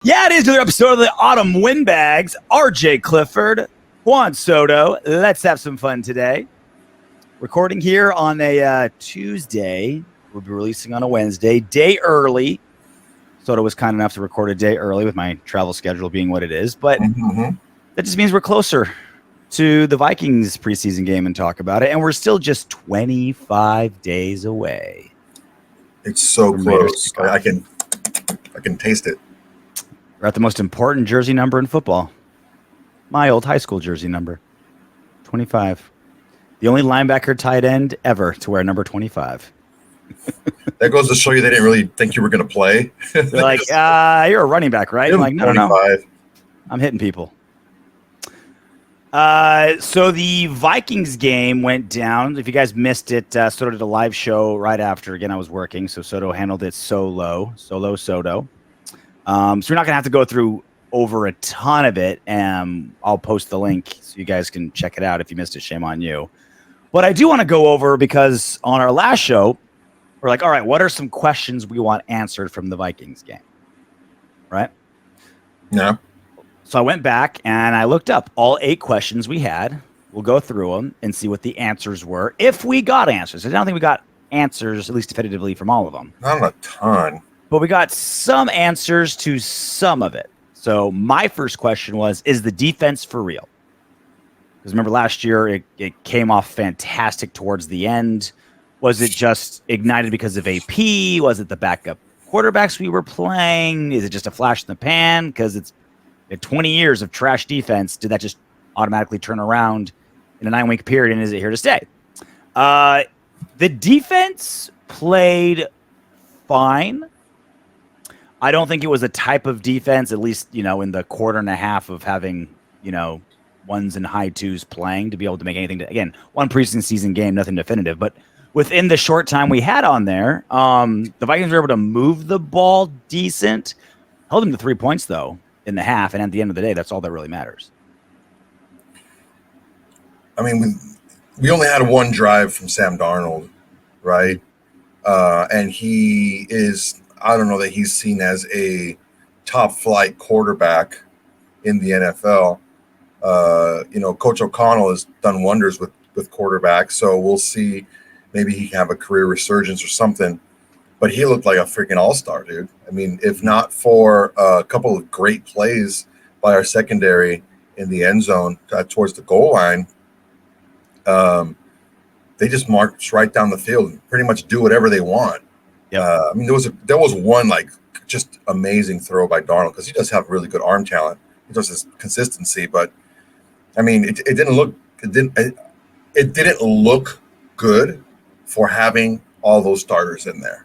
Yeah, it is another episode of the Autumn Windbags. RJ Clifford, Juan Soto. Let's have some fun today. Recording here on a Tuesday. We'll be releasing on a Wednesday, day early. Soto was kind enough to record a day early with my travel schedule being what it is. But that just means we're closer to the Vikings preseason game and talk about it. And we're still just 25 days away. It's so close. I can taste it. We're at the most important jersey number in football. My old high school jersey number, 25. The only linebacker tight end ever to wear number 25. That goes to show you they didn't really think you were going to play. They're like, you're a running back, right? I'm like, no. I'm hitting people. So the Vikings game went down. If you guys missed it, Soto did a live show right after. Again, I was working, so Soto handled it solo Soto. So we're not going to have to go through over a ton of it. I'll post the link so you guys can check it out. If you missed it, shame on you. But I do want to go over, because on our last show, we're like, all right, what are some questions we want answered from the Vikings game? Right? Yeah. So I went back and I looked up all 8 questions we had. We'll go through them and see what the answers were, if we got answers. I don't think we got answers, at least definitively, from all of them. Not a ton. But we got some answers to some of it. So my first question was, is the defense for real? Because remember last year, it came off fantastic towards the end. Was it just ignited because of AP? Was it the backup quarterbacks we were playing? Is it just a flash in the pan? Because it's 20 years of trash defense. Did that just automatically turn around in a 9-week period, and is it here to stay? The defense played fine. I don't think it was a type of defense, at least, in the quarter and a half of having, ones and high twos playing, to be able to make anything. Again, one preseason game, nothing definitive. But within the short time we had on there, the Vikings were able to move the ball decent. Held them to 3 points, though, in the half. And at the end of the day, that's all that really matters. I mean, we only had one drive from Sam Darnold, right? And he is... I don't know that he's seen as a top flight quarterback in the NFL. Coach O'Connell has done wonders with quarterbacks, so we'll see. Maybe he can have a career resurgence or something. But he looked like a freaking all-star, dude. I mean, if not for a couple of great plays by our secondary in the end zone towards the goal line, they just march right down the field and pretty much do whatever they want. Yep. I mean, there was one just amazing throw by Darnold, because he does have really good arm talent. He does his consistency, but I mean, it didn't look good for having all those starters in there.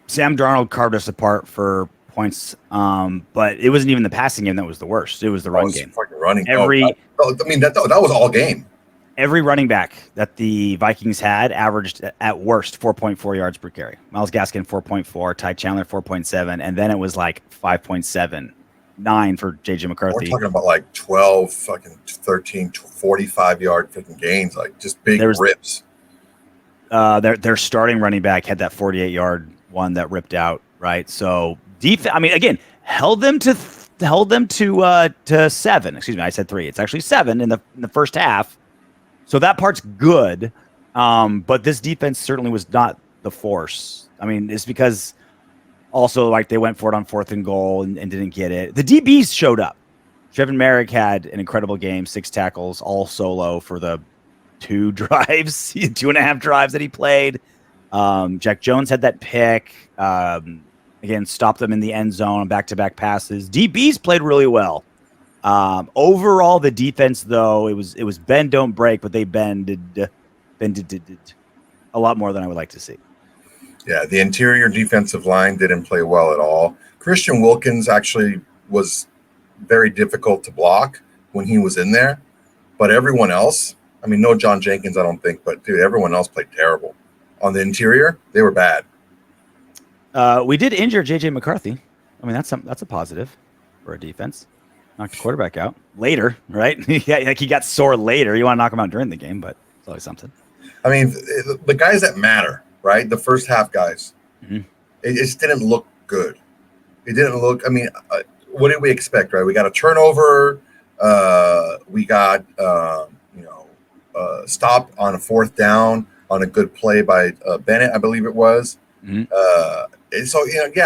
Sam Darnold carved us apart for points, but it wasn't even the passing game that was the worst. It was the run game. Running. That was all game. Every running back that the Vikings had averaged at worst 4.4 yards per carry. Myles Gaskin 4.4, Ty Chandler 4.7, and then it was like 5.7, 9 for JJ McCarthy. We're talking about 12, 13, 45-yard freaking gains, just big rips. Their starting running back had that 48-yard one that ripped out, right? So defense. I mean, again, held them to 7. Excuse me, I said 3. It's actually 7 in the first half. So that part's good, but this defense certainly was not the force. I mean, it's because also they went for it on 4th and goal and didn't get it. The DBs showed up. Trevin Merrick had an incredible game, 6 tackles, all solo for the 2 drives, 2.5 drives that he played. Jack Jones had that pick. Again, stopped them in the end zone on back-to-back passes. DBs played really well. Overall, the defense, though, it was bend, don't break, but they bended a lot more than I would like to see. Yeah, the interior defensive line didn't play well at all. Christian Wilkins actually was very difficult to block when he was in there, but everyone else, I mean, no John Jenkins, I don't think, but dude, everyone else played terrible. On the interior, they were bad. We did injure J.J. McCarthy. I mean, that's a positive for a defense. Knocked the quarterback out later, right? Yeah, he got sore later. You want to knock him out during the game, but it's always something. I mean, the guys that matter, right? The first half guys. Mm-hmm. It just didn't look good. It didn't look. I mean, what did we expect? Right? We got a turnover. We got stop on a fourth down on a good play by Bennett, I believe it was. Mm-hmm. And so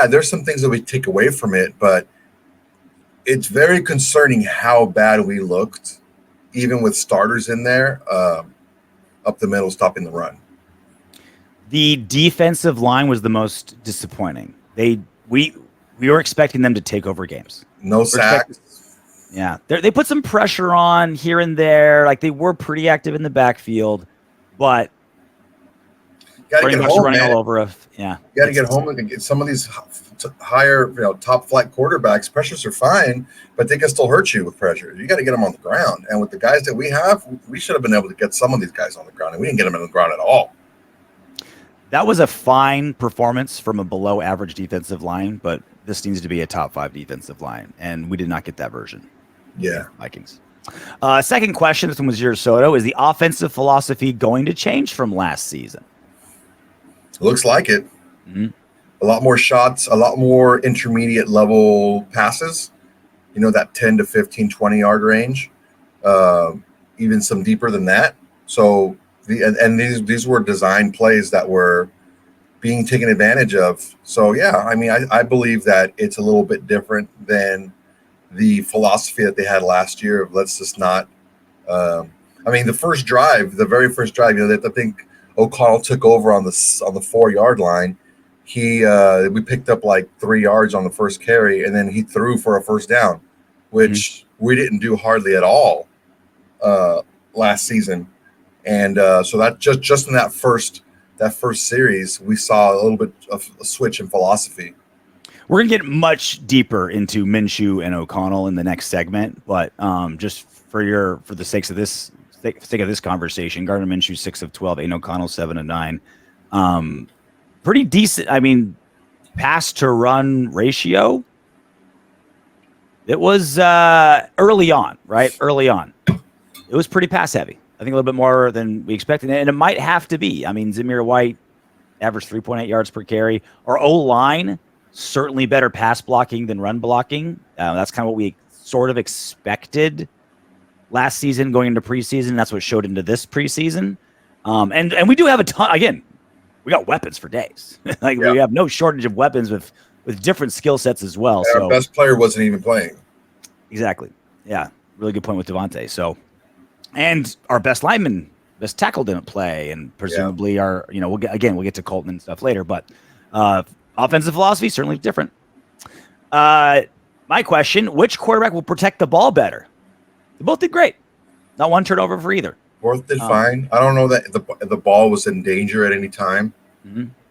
there's some things that we take away from it, but it's very concerning how bad we looked, even with starters in there, up the middle, stopping the run. The defensive line was the most disappointing. We were expecting them to take over games. No sacks. Yeah, they put some pressure on here and there. Like they were pretty active in the backfield, but pretty much running all over us. Yeah, you got to get home and get some of these higher, top flight quarterbacks. Pressures are fine, but they can still hurt you with pressure. You got to get them on the ground. And with the guys that we have, we should have been able to get some of these guys on the ground, and we didn't get them on the ground at all. That was a fine performance from a below average defensive line, but this needs to be a top 5 defensive line, and we did not get that version. Yeah. Vikings. Second question, this one was yours, Soto. Is the offensive philosophy going to change from last season? Looks like it. Mm-hmm. A lot more shots, a lot more intermediate level passes, that 10 to 15, 20-yard range, even some deeper than that. So these were design plays that were being taken advantage of. So, I believe that it's a little bit different than the philosophy that they had last year of let's just not the very first drive, I think O'Connell took over on the 4-yard line. We picked up like 3 yards on the first carry, and then he threw for a first down, which we didn't do hardly at all last season. And so that just in that first series, we saw a little bit of a switch in philosophy. We're gonna get much deeper into Minshew and O'Connell in the next segment, but just for the sake of this conversation, Gardner Minshew 6 of 12, Aidan O'Connell 7 of 9, pretty decent. I mean, pass to run ratio. It was early on, right? Early on, it was pretty pass heavy. I think a little bit more than we expected, and it might have to be. I mean, Zamir White averaged 3.8 yards per carry. Our O-line, certainly better pass blocking than run blocking. That's kind of what we sort of expected last season going into preseason. That's what showed into this preseason. And we do have a ton. Again, we got weapons for days. We have no shortage of weapons with different skill sets as well. So our best player wasn't even playing. Exactly. Yeah, really good point with Davante. So, and our best lineman, best tackle didn't play, and presumably we'll get to Colton and stuff later, but offensive philosophy certainly different. My question: which quarterback will protect the ball better? They both did great. Not one turnover for either. Both did fine. I don't know that the ball was in danger at any time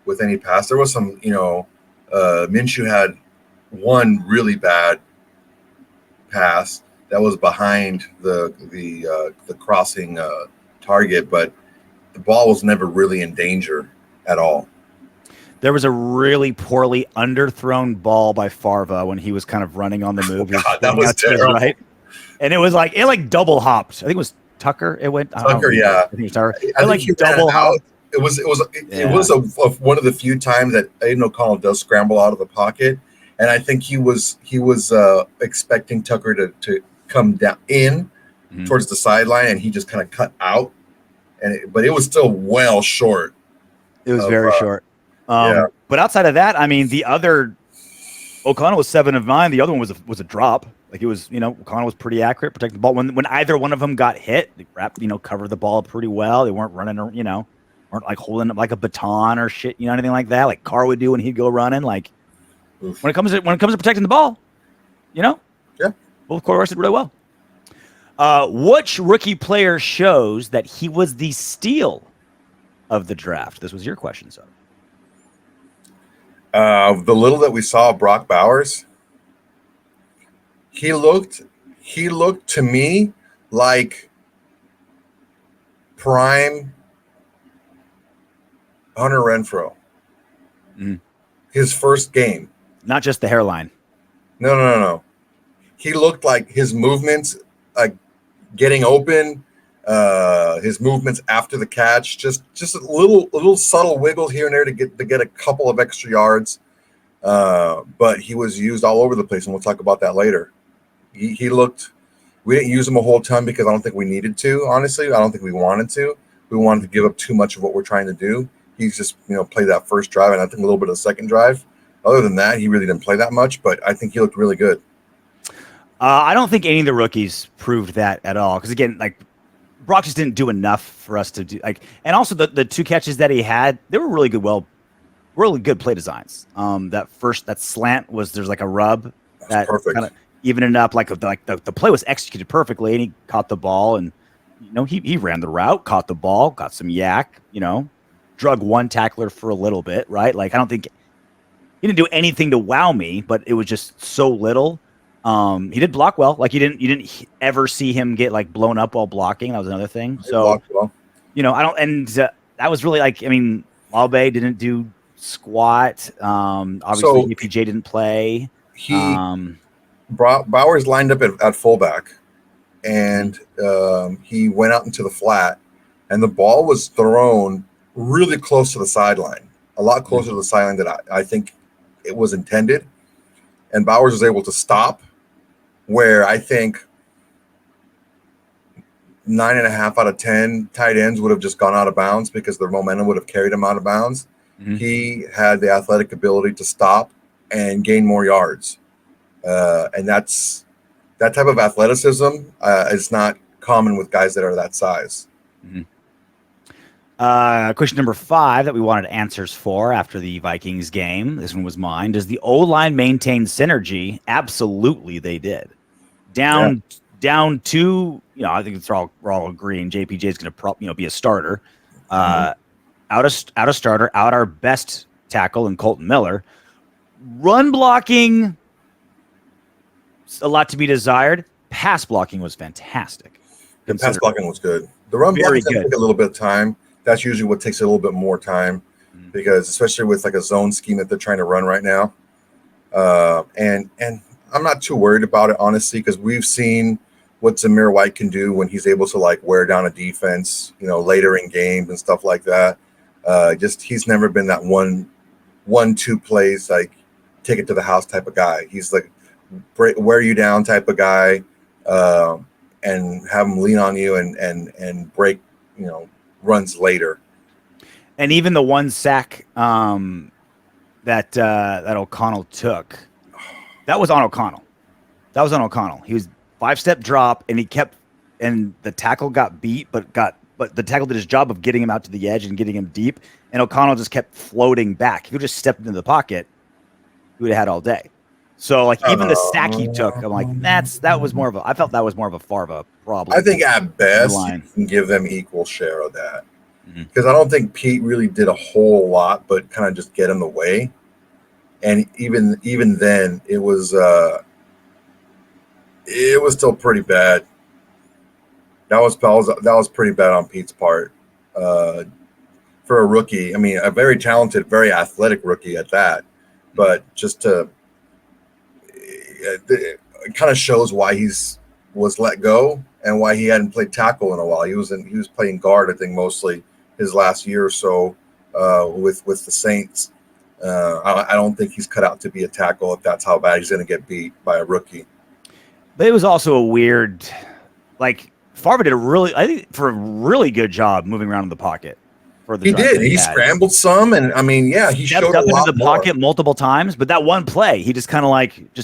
with any pass. There was some, Minshew had one really bad pass that was behind the crossing target, but the ball was never really in danger at all. There was a really poorly underthrown ball by Farva when he was kind of running on the move. Oh God, that was terrible. Right, and it was it double hopped. I think it was Tucker. It went Tucker, yeah. I think it was Tucker. It double hopped. It was one of the few times that Aidan O'Connell does scramble out of the pocket, and I think he was expecting Tucker to come down in towards the sideline, and he just kind of cut out, but it was still well short. It was very short. But outside of that, I mean, the other O'Connell was 7 of 9. The other one was a drop. Like it was, O'Connell was pretty accurate, protecting the ball. When either one of them got hit, they covered the ball pretty well. They weren't running, weren't like holding up like a baton or shit, anything like that, like Carr would do when he'd go running. Like when it comes to protecting the ball, both quarterbacks did really well. Which rookie player shows that he was the steal of the draft? This was your question, so. The little that we saw of Brock Bowers, he looked to me like prime Hunter Renfrow. His first game. Not just the hairline. No. He looked like his movements, getting open, his movements after the catch, just a little subtle wiggle here and there to get a couple of extra yards. but he was used all over the place, and we'll talk about that later. He looked. We didn't use him a whole ton because I don't think we needed to. Honestly, I don't think we wanted to. We wanted to give up too much of what we're trying to do. He's just played that first drive, and I think a little bit of the second drive. Other than that, he really didn't play that much, but I think he looked really good. I don't think any of the rookies proved that at all. Because again, like Brock just didn't do enough for us to do and also the two catches that he had, they were really good play designs. That slant there's like a rub that kind of evened it up. The play was executed perfectly, and he caught the ball, and he ran the route, caught the ball, got some yak, drug one tackler for a little bit, right? Like I don't think he didn't do anything to wow me, but it was just so little. He did block well. Like you didn't ever see him get like blown up while blocking. That was another thing. So well. That was really Laube didn't do squat. Obviously APJ didn't play. Bowers lined up at fullback, and he went out into the flat, and the ball was thrown really close to the sideline, a lot closer to the sideline than I think it was intended. And Bowers was able to stop, where I think 9.5 out of 10 tight ends would have just gone out of bounds because their momentum would have carried him out of bounds. Mm-hmm. He had the athletic ability to stop and gain more yards. And that type of athleticism is not common with guys that are that size. Mm-hmm. Question number 5 that we wanted answers for after the Vikings game. This one was mine. Does the O-line maintain synergy? Absolutely, they did. Down to, I think we're all agreeing JPJ is going to be a starter. Out a starter, out our best tackle in Colton Miller. Run blocking, a lot to be desired. Pass blocking was fantastic. The pass blocking was good. The run blocking took a little bit of time. That's usually what takes a little bit more time, because especially with like a zone scheme that they're trying to run right now. And I'm not too worried about it, honestly, because we've seen what Zamir White can do when he's able to like wear down a defense, later in games and stuff like that. He's never been that 1-2 plays, like take it to the house type of guy. He's like wear you down type of guy, and have him lean on you and break, runs later. And even the one sack that O'Connell took, that was on O'Connell. He was 5-step drop, and the tackle got beat, but the tackle did his job of getting him out to the edge and getting him deep, and O'Connell just kept floating back. If he just stepped into the pocket, he would have had all day. So even the sack he took, I'm like, I felt that was more of a Farva problem. I think at best you can give them equal share of that, because I don't think Pete really did a whole lot, but kind of just get in the way. And even then, it was still pretty bad. That was pretty bad on Pete's part. For a rookie, I mean, a very talented, very athletic rookie at that, but just to. It kind of shows why was let go and why he hadn't played tackle in a while. He was playing guard, I think, mostly his last year or so with the Saints. I don't think he's cut out to be a tackle if that's how bad he's going to get beat by a rookie. But it was also a weird, Farva did a really good job moving around in the pocket. He did. He scrambled some, and I mean, he showed up into the pocket multiple times. But that one play, he just kind of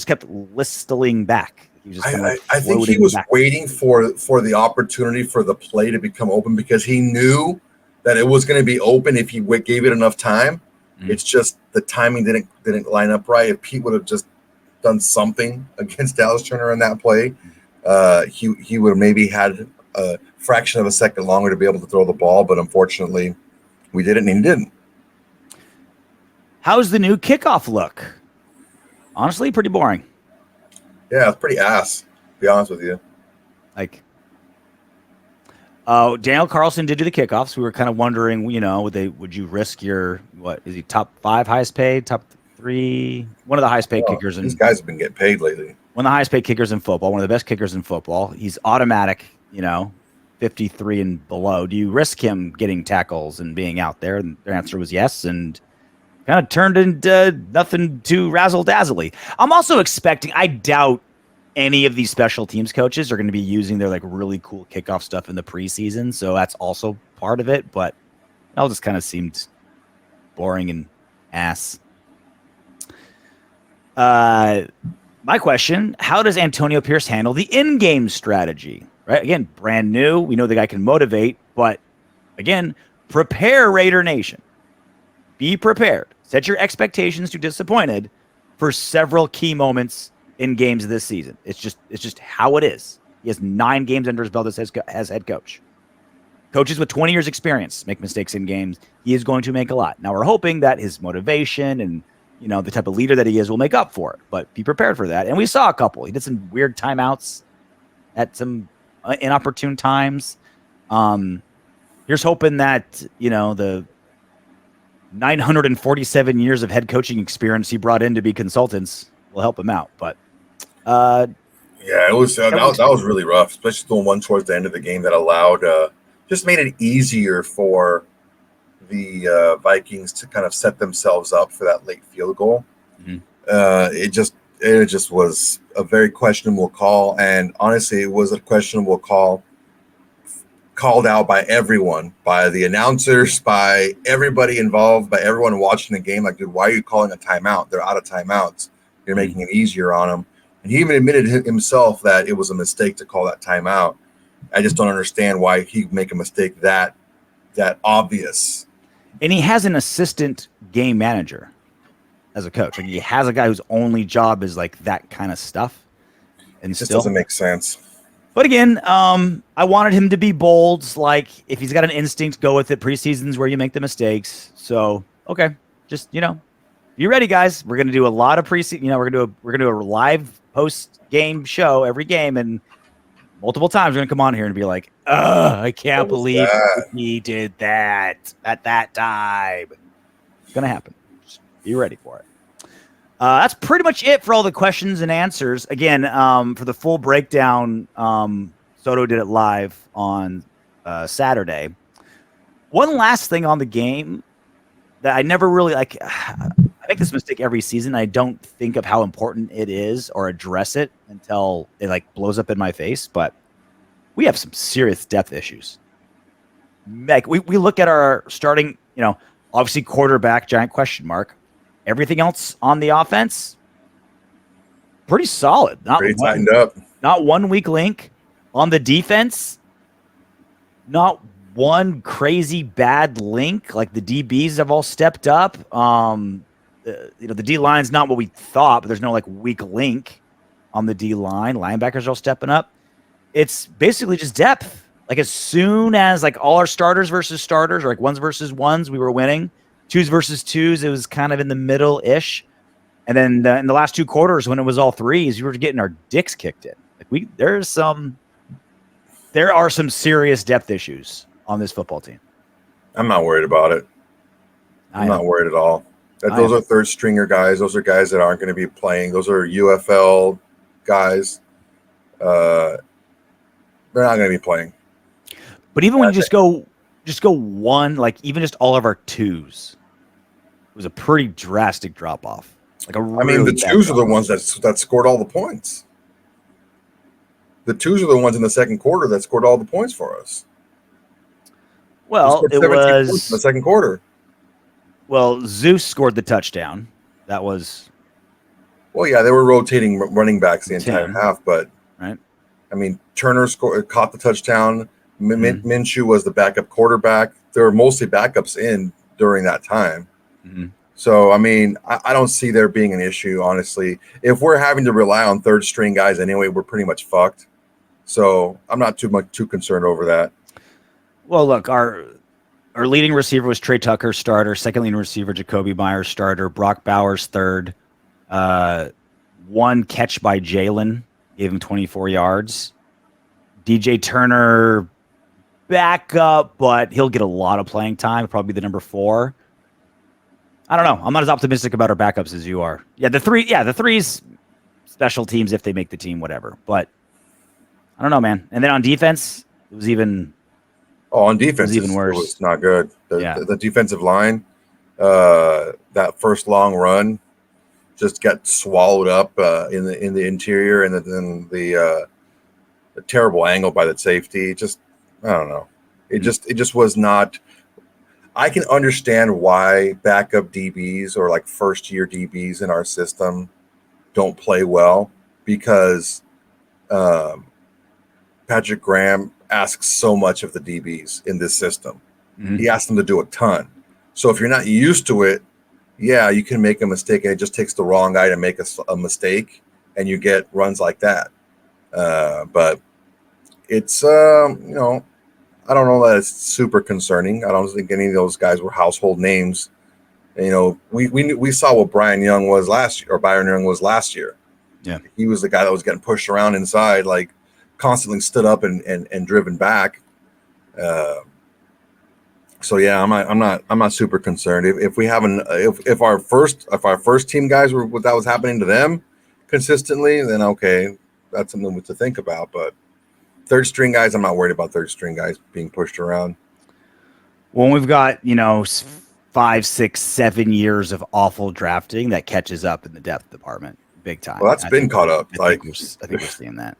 kept listening back. He was just I think he was waiting for the opportunity for the play to become open, because he knew that it was going to be open if he gave it enough time. Mm-hmm. It's just the timing didn't line up right. If Pete would have just done something against Dallas Turner in that play, he would have maybe had a fraction of a second longer to be able to throw the ball. But unfortunately, we didn't, and he didn't. How's the new kickoff look? Honestly, pretty boring. Yeah, it's pretty ass, to be honest with you. Daniel Carlson did do the kickoffs. We were kind of wondering, would you risk your, is he top 5 highest paid, top 3? One of the highest paid kickers. These guys have been getting paid lately. One of the highest paid kickers in football, one of the best kickers in football. He's automatic, 53 and below. Do you risk him getting tackles and being out there? And their answer was yes. And kind of turned into nothing too razzle-dazzly. I'm also expecting, I doubt any of these special teams coaches are going to be using their like really cool kickoff stuff in the preseason. So that's also part of it, but it all just kind of seemed boring and ass. My question, how does Antonio Pierce handle the in-game strategy? Right? Again, brand new. We know the guy can motivate, but again, prepare Raider Nation. Be prepared. Set your expectations to disappointed for several key moments in games this season. It's just how it is. He has 9 games under his belt as head coach. Coaches with 20 years experience make mistakes in games. He is going to make a lot. Now we're hoping that his motivation and the type of leader that he is will make up for it, but be prepared for that. And we saw a couple. He did some weird timeouts at some inopportune times. Here's hoping that, the 947 years of head coaching experience he brought in to be consultants will help him out. But it was that was really rough, especially the one towards the end of the game that allowed just made it easier for the Vikings to kind of set themselves up for that late field goal. Mm-hmm. It just was a very questionable call, and honestly, it was a questionable call called out by everyone, by the announcers, by everybody involved, by everyone watching the game. Like, dude, why are you calling a timeout? They're out of timeouts. You're making it easier on them. And he even admitted himself that it was a mistake to call that timeout. I just don't understand why he'd make a mistake that obvious. And he has an assistant game manager as a coach. Like, he has a guy whose only job is like that kind of stuff. And it just doesn't make sense. But again, I wanted him to be bold. Like, if he's got an instinct, go with it. Preseason's where you make the mistakes. So, okay, just be ready, guys. We're gonna do a lot of preseason. We're gonna do a live post game show every game, and multiple times we're gonna come on here and be like, I can't believe he did that at that time. It's gonna happen. Just be ready for it. That's pretty much it for all the questions and answers. Again, for the full breakdown, Soto did it live on Saturday. One last thing on the game that I never really like. I make this mistake every season. I don't think of how important it is or address it until it like blows up in my face. But we have some serious depth issues. Like, we look at our starting, obviously quarterback, giant question mark. Everything else on the offense, pretty solid. Pretty tightened up. Not one weak link. On the defense, not one crazy bad link. Like, the DBs have all stepped up. The D line's not what we thought, but there's no like weak link on the D line. Linebackers are all stepping up. It's basically just depth. Like, as soon as like all our starters versus starters, or like ones versus ones, we were winning. Twos versus twos, it was kind of in the middle-ish. And then in the last 2 quarters, when it was all threes, we were getting our dicks kicked in. Like, there are some serious depth issues on this football team. I'm not worried about it. I'm not worried at all. Those are third stringer guys. Those are guys that aren't going to be playing. Those are UFL guys. They're not going to be playing. But even when you just go one, like even just all of our twos, it was a pretty drastic drop off. Like the twos are the ones that scored all the points. The twos are the ones in the second quarter that scored all the points for us. Well, it was in the second quarter. Well, Zeus scored the touchdown. That was. Well, yeah, they were rotating running backs the entire half, but right. Turner caught the touchdown. Minshew was the backup quarterback. There were mostly backups in during that time. Mm-hmm. So, I don't see there being an issue, honestly. If we're having to rely on third string guys anyway, we're pretty much fucked. So I'm not too concerned over that. Well, look, our leading receiver was Trey Tucker, starter. Second leading receiver, Jacoby Myers, starter. Brock Bowers, third. 1 catch by Jalen, gave him 24 yards. DJ Turner, backup, but he'll get a lot of playing time. Probably the number 4. I don't know. I'm not as optimistic about our backups as you are. Yeah, the three's special teams if they make the team, whatever. But I don't know, man. And then on defense, it was even. Oh, on defense, it was even worse. It was not good. The defensive line, that first long run just got swallowed up in the interior, and then the terrible angle by the safety. Just I don't know. It just was not. I can understand why backup DBs or like first year DBs in our system don't play well, because Patrick Graham asks so much of the DBs in this system. Mm-hmm. He asks them to do a ton. So if you're not used to it, yeah, you can make a mistake, and it just takes the wrong guy to make a mistake, and you get runs like that. But it's I don't know that it's super concerning. I don't think any of those guys were household names. We saw what Byron Young was last year. Yeah, he was the guy that was getting pushed around inside, like constantly stood up and driven back. So yeah, I'm not super concerned. If we have if our first team guys were what that was happening to them consistently, then okay, that's something to think about. But third string guys, I'm not worried about third string guys being pushed around. Well, we've got 5, 6, 7 years of awful drafting that catches up in the depth department big time. Well, that's been caught up. I think we're seeing that.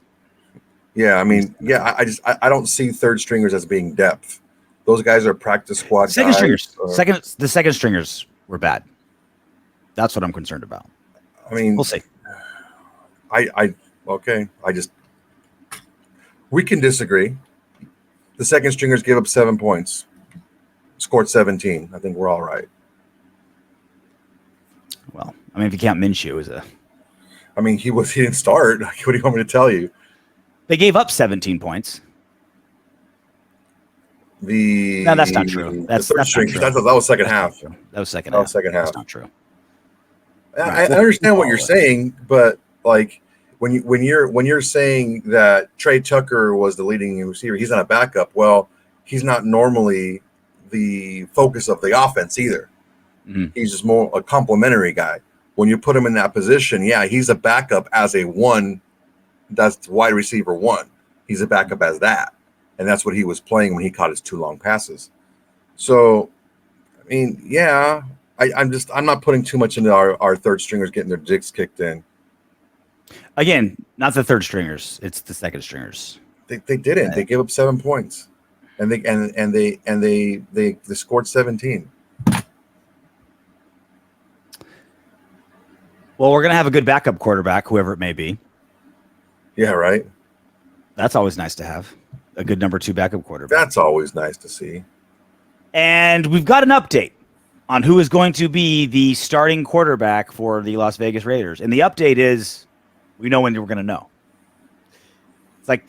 Yeah, I mean, yeah, I don't see third stringers as being depth. Those guys are practice squad second guys. Stringers. The second stringers were bad. That's what I'm concerned about. I mean, we'll see. We can disagree. The second stringers gave up 7 points, scored 17. I think we're all right. Well, I mean, if you count Minshew as he didn't start. What do you want me to tell you? They gave up 17 points. No, that's not true. That's not true. That was second half. That was second half. That's not true. I understand what you're saying, but like when you're saying that Trey Tucker was the leading receiver, he's not a backup. Well, he's not normally the focus of the offense either. Mm-hmm. He's just more a complimentary guy. When you put him in that position, yeah, he's a backup as a one. That's wide receiver one. He's a backup as that. And that's what he was playing when he caught his 2 long passes. So, I mean, yeah, I'm not putting too much into our third stringers getting their dicks kicked in. Again, not the third stringers; it's the second stringers. They didn't. They gave up 7 points, and they scored 17. Well, we're gonna have a good backup quarterback, whoever it may be. Yeah, right. That's always nice to have. A good number 2 backup quarterback. That's always nice to see. And we've got an update on who is going to be the starting quarterback for the Las Vegas Raiders. And the update is we know when we're going to know. It's like,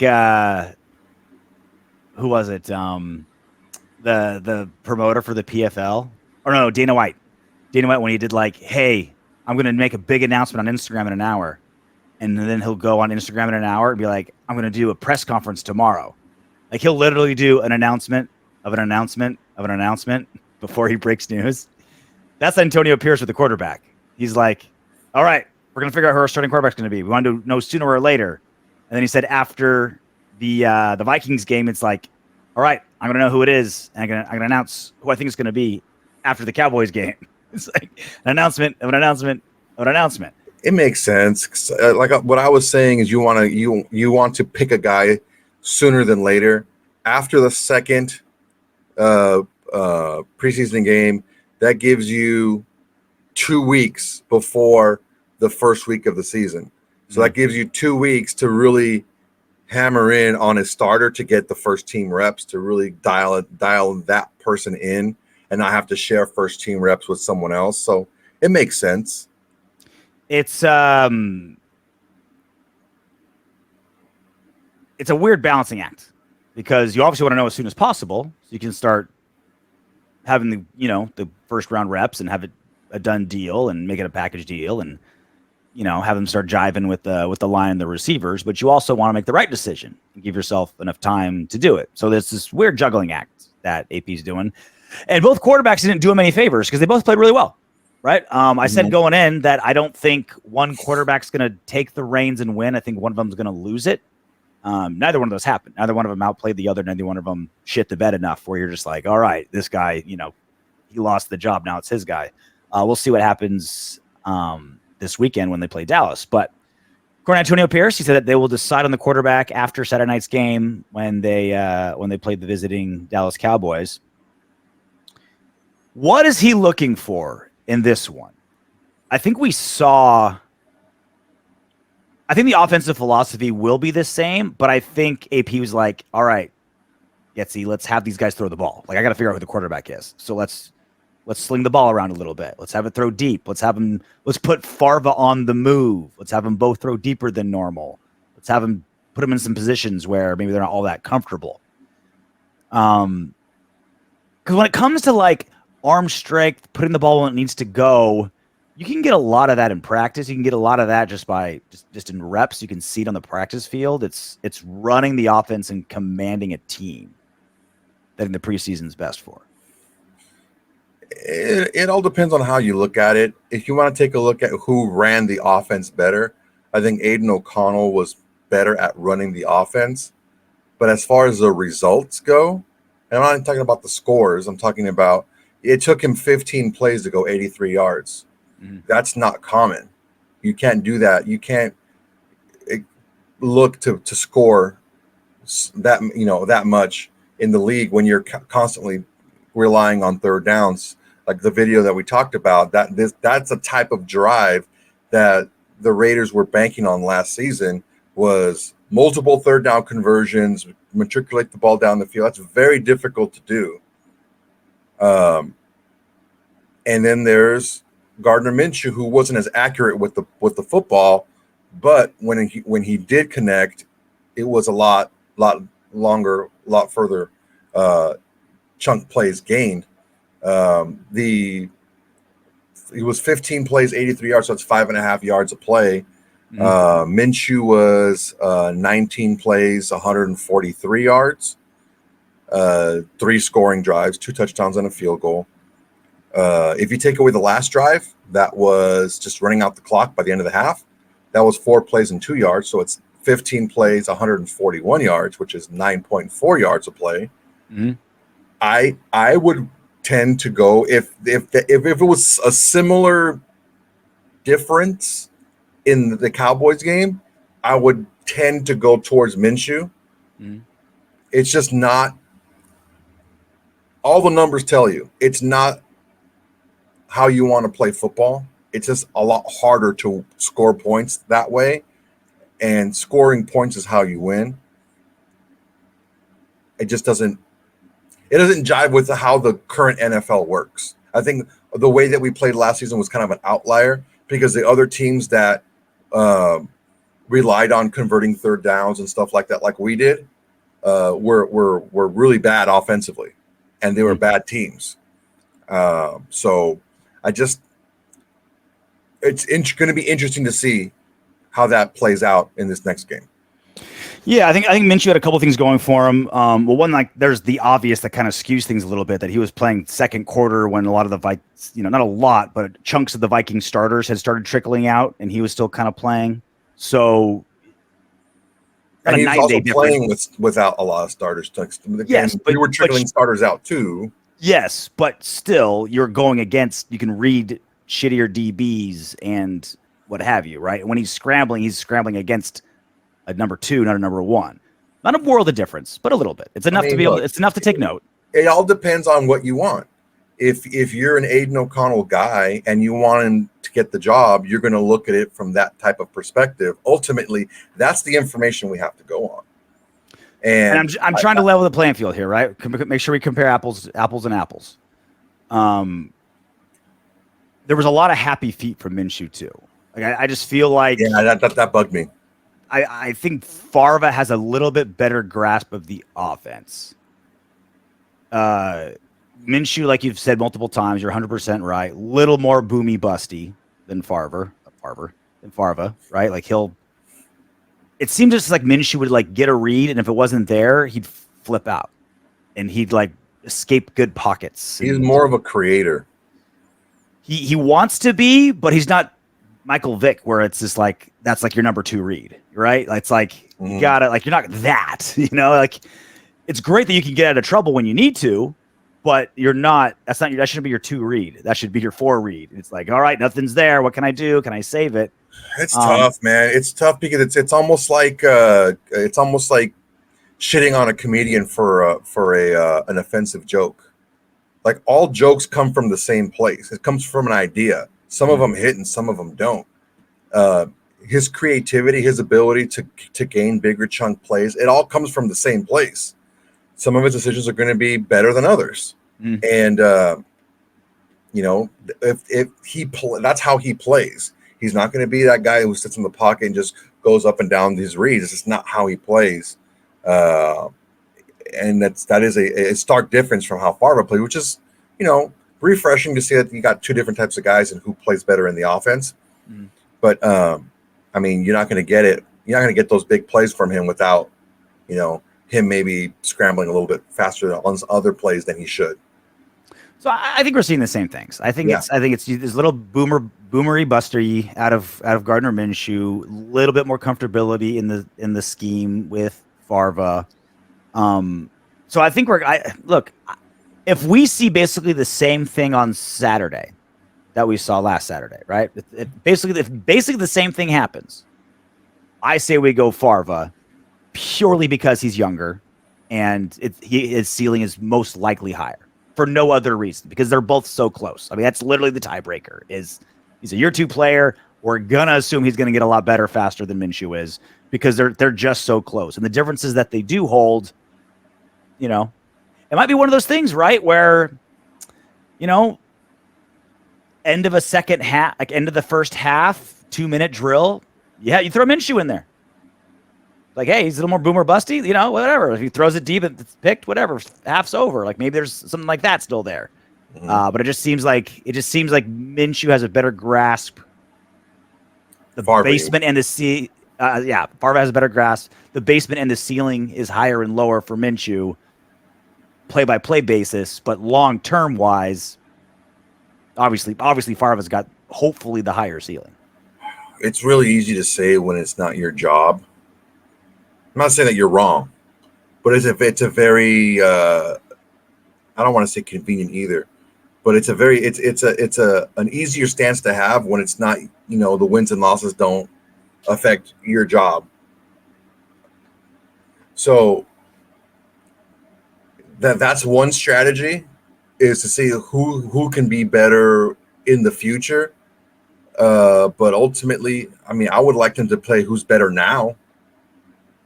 who was it? The promoter for the PFL? Or no, Dana White. Dana White, when he did like, hey, I'm going to make a big announcement on Instagram in an hour. And then he'll go on Instagram in an hour and be like, I'm going to do a press conference tomorrow. Like he'll literally do an announcement of an announcement of an announcement before he breaks news. That's Antonio Pierce with the quarterback. He's like, all right, we're going to figure out who our starting quarterback's going to be. We want to know sooner or later. And then he said after the Vikings game, it's like, all right, I'm going to know who it is. And I'm going to announce who I think it's going to be after the Cowboys game. It's like an announcement of an announcement of an announcement. It makes sense. Like what I was saying is you want to pick a guy sooner than later. After the second preseason game, that gives you 2 weeks before the first week of the season. So that gives you 2 weeks to really hammer in on a starter to get the first team reps, to really dial that person in and not have to share first team reps with someone else. So it makes sense. It's a weird balancing act because you obviously want to know as soon as possible so you can start having the first round reps and have it a done deal and make it a package deal and have them start jiving with the line and the receivers, but you also want to make the right decision and give yourself enough time to do it. So there's this weird juggling act that AP's doing, and both quarterbacks didn't do him any favors because they both played really well. Right. I said going in that I don't think one quarterback's going to take the reins and win. I think one of them is going to lose it. Neither one of those happened. Neither one of them outplayed the other. Neither one of them shit the bed enough where you're just like, all right, this guy, he lost the job. Now it's his guy. We'll see what happens this weekend when they play Dallas. But according to Antonio Pierce, he said that they will decide on the quarterback after Saturday night's game when they played the visiting Dallas Cowboys. What is he looking for in this one? I think the offensive philosophy will be the same, but I think AP was like, all right, Getsy, let's have these guys throw the ball. Like, I got to figure out who the quarterback is. So let's sling the ball around a little bit. Let's have it throw deep. Let's put Farva on the move. Let's have them both throw deeper than normal. Let's have them put them in some positions where maybe they're not all that comfortable. Because when it comes to like arm strength, putting the ball when it needs to go, you can get a lot of that in practice. You can get a lot of that just in reps. You can see it on the practice field. It's running the offense and commanding a team that in the preseason is best for. It all depends on how you look at it. If you want to take a look at who ran the offense better, I think Aidan O'Connell was better at running the offense. But as far as the results go, and I'm not talking about the scores, I'm talking about it took him 15 plays to go 83 yards. Mm-hmm. That's not common. You can't do that. You can't look to score that much in the league when you're constantly relying on third downs. Like the video that we talked about, that's a type of drive that the Raiders were banking on last season, was multiple third down conversions, matriculate the ball down the field. That's very difficult to do. And then there's Gardner Minshew, who wasn't as accurate with the football, but when he did connect, it was a lot longer, lot further chunk plays gained. He was 15 plays, 83 yards, so it's 5.5 yards a play. Mm-hmm. Minshew was 19 plays, 143 yards, 3 scoring drives, 2 touchdowns and a field goal. If you take away the last drive, that was just running out the clock by the end of the half. That was 4 plays and 2 yards, so it's 15 plays, 141 yards, which is 9.4 yards a play. Mm-hmm. I would tend to go if it was a similar difference in the Cowboys game, I would tend to go towards Minshew. Mm-hmm. It's just not. All the numbers tell you it's not how you want to play football. It's just a lot harder to score points that way, and scoring points is how you win. It just doesn't. It doesn't jive with how the current NFL works. I think the way that we played last season was kind of an outlier because the other teams that relied on converting third downs and stuff like that, like we did, were really bad offensively, and they were bad teams. So it's going to be interesting to see how that plays out in this next game. Yeah, I think Minshew had a couple things going for him. Well, one, like there's the obvious that kind of skews things a little bit, that he was playing second quarter when a lot of the Vikings, not a lot, but chunks of the Viking starters had started trickling out, and he was still kind of playing. So, and he was also playing without a lot of starters. Yes, but we were trickling starters out too. Yes, but still, you're going against. You can read shittier DBs and what have you, right? When he's scrambling against a number 2, not a number 1. Not a world of difference, but a little bit. It's enough to be able. It's enough to take note. It all depends on what you want. If you're an Aidan O'Connell guy and you want him to get the job, you're going to look at it from that type of perspective. Ultimately, that's the information we have to go on. And I'm trying to level the playing field here, right? Make sure we compare apples and apples. There was a lot of happy feet from Minshew too. Like I just feel like that bugged me. I think Farva has a little bit better grasp of the offense. Minshew, like you've said multiple times, you're 100% right. Little more boomy busty than Farva, right? Like it seems just like Minshew would like get a read, and if it wasn't there, he'd flip out, and he'd like escape good pockets. He's more of a creator. He wants to be, but he's not Michael Vick, where it's just like that's like your number 2 read, right? It's like you gotta like you're not that, like it's great that you can get out of trouble when you need to, but you're not. That shouldn't be your 2 read. That should be your 4 read. It's like, all right, nothing's there. What can I do? Can I save it? It's tough, man. It's tough because it's almost like shitting on a comedian for an offensive joke. Like all jokes come from the same place. It comes from an idea. Some of them hit and some of them don't. His creativity, his ability to gain bigger chunk plays, it all comes from the same place. Some of his decisions are going to be better than others. And that's how he plays. He's not going to be that guy who sits in the pocket and just goes up and down these reads. It's just not how he plays. And that is a stark difference from how Favre played, which is, refreshing to see that you got 2 different types of guys and who plays better in the offense. But you're not going to get it. You're not going to get those big plays from him without, him maybe scrambling a little bit faster on other plays than he should. So I think we're seeing the same things. I think it's this little boomery bustery out of Gardner Minshew, a little bit more comfortability in the scheme with Favre. So I think look, if we see basically the same thing on Saturday that we saw last Saturday, right? If basically the same thing happens, I say we go Favre purely because he's younger and his ceiling is most likely higher. For no other reason, because they're both so close. I mean, that's literally the tiebreaker. He's a year 2 player. We're gonna assume he's gonna get a lot better faster than Minshew is because they're just so close. And the differences that they do hold, it might be one of those things, right? Where, end of a second half, like end of the first half, 2-minute drill. Yeah, you throw Minshew in there. Like, hey, he's a little more boomer busty, whatever. If he throws it deep and it's picked, whatever, half's over. Like maybe there's something like that still there. But it just seems like Minshew has a better grasp. The basement and the Favre has a better grasp. The basement and the ceiling is higher and lower for Minshew, play-by-play basis, but long-term wise, obviously Favre's got hopefully the higher ceiling. It's really easy to say when it's not your job. I'm not saying that you're wrong, but it's a very I don't want to say convenient either, but it's an easier stance to have when it's not, the wins and losses don't affect your job. So that's one strategy, is to see who can be better in the future. But ultimately, I would like them to play who's better now.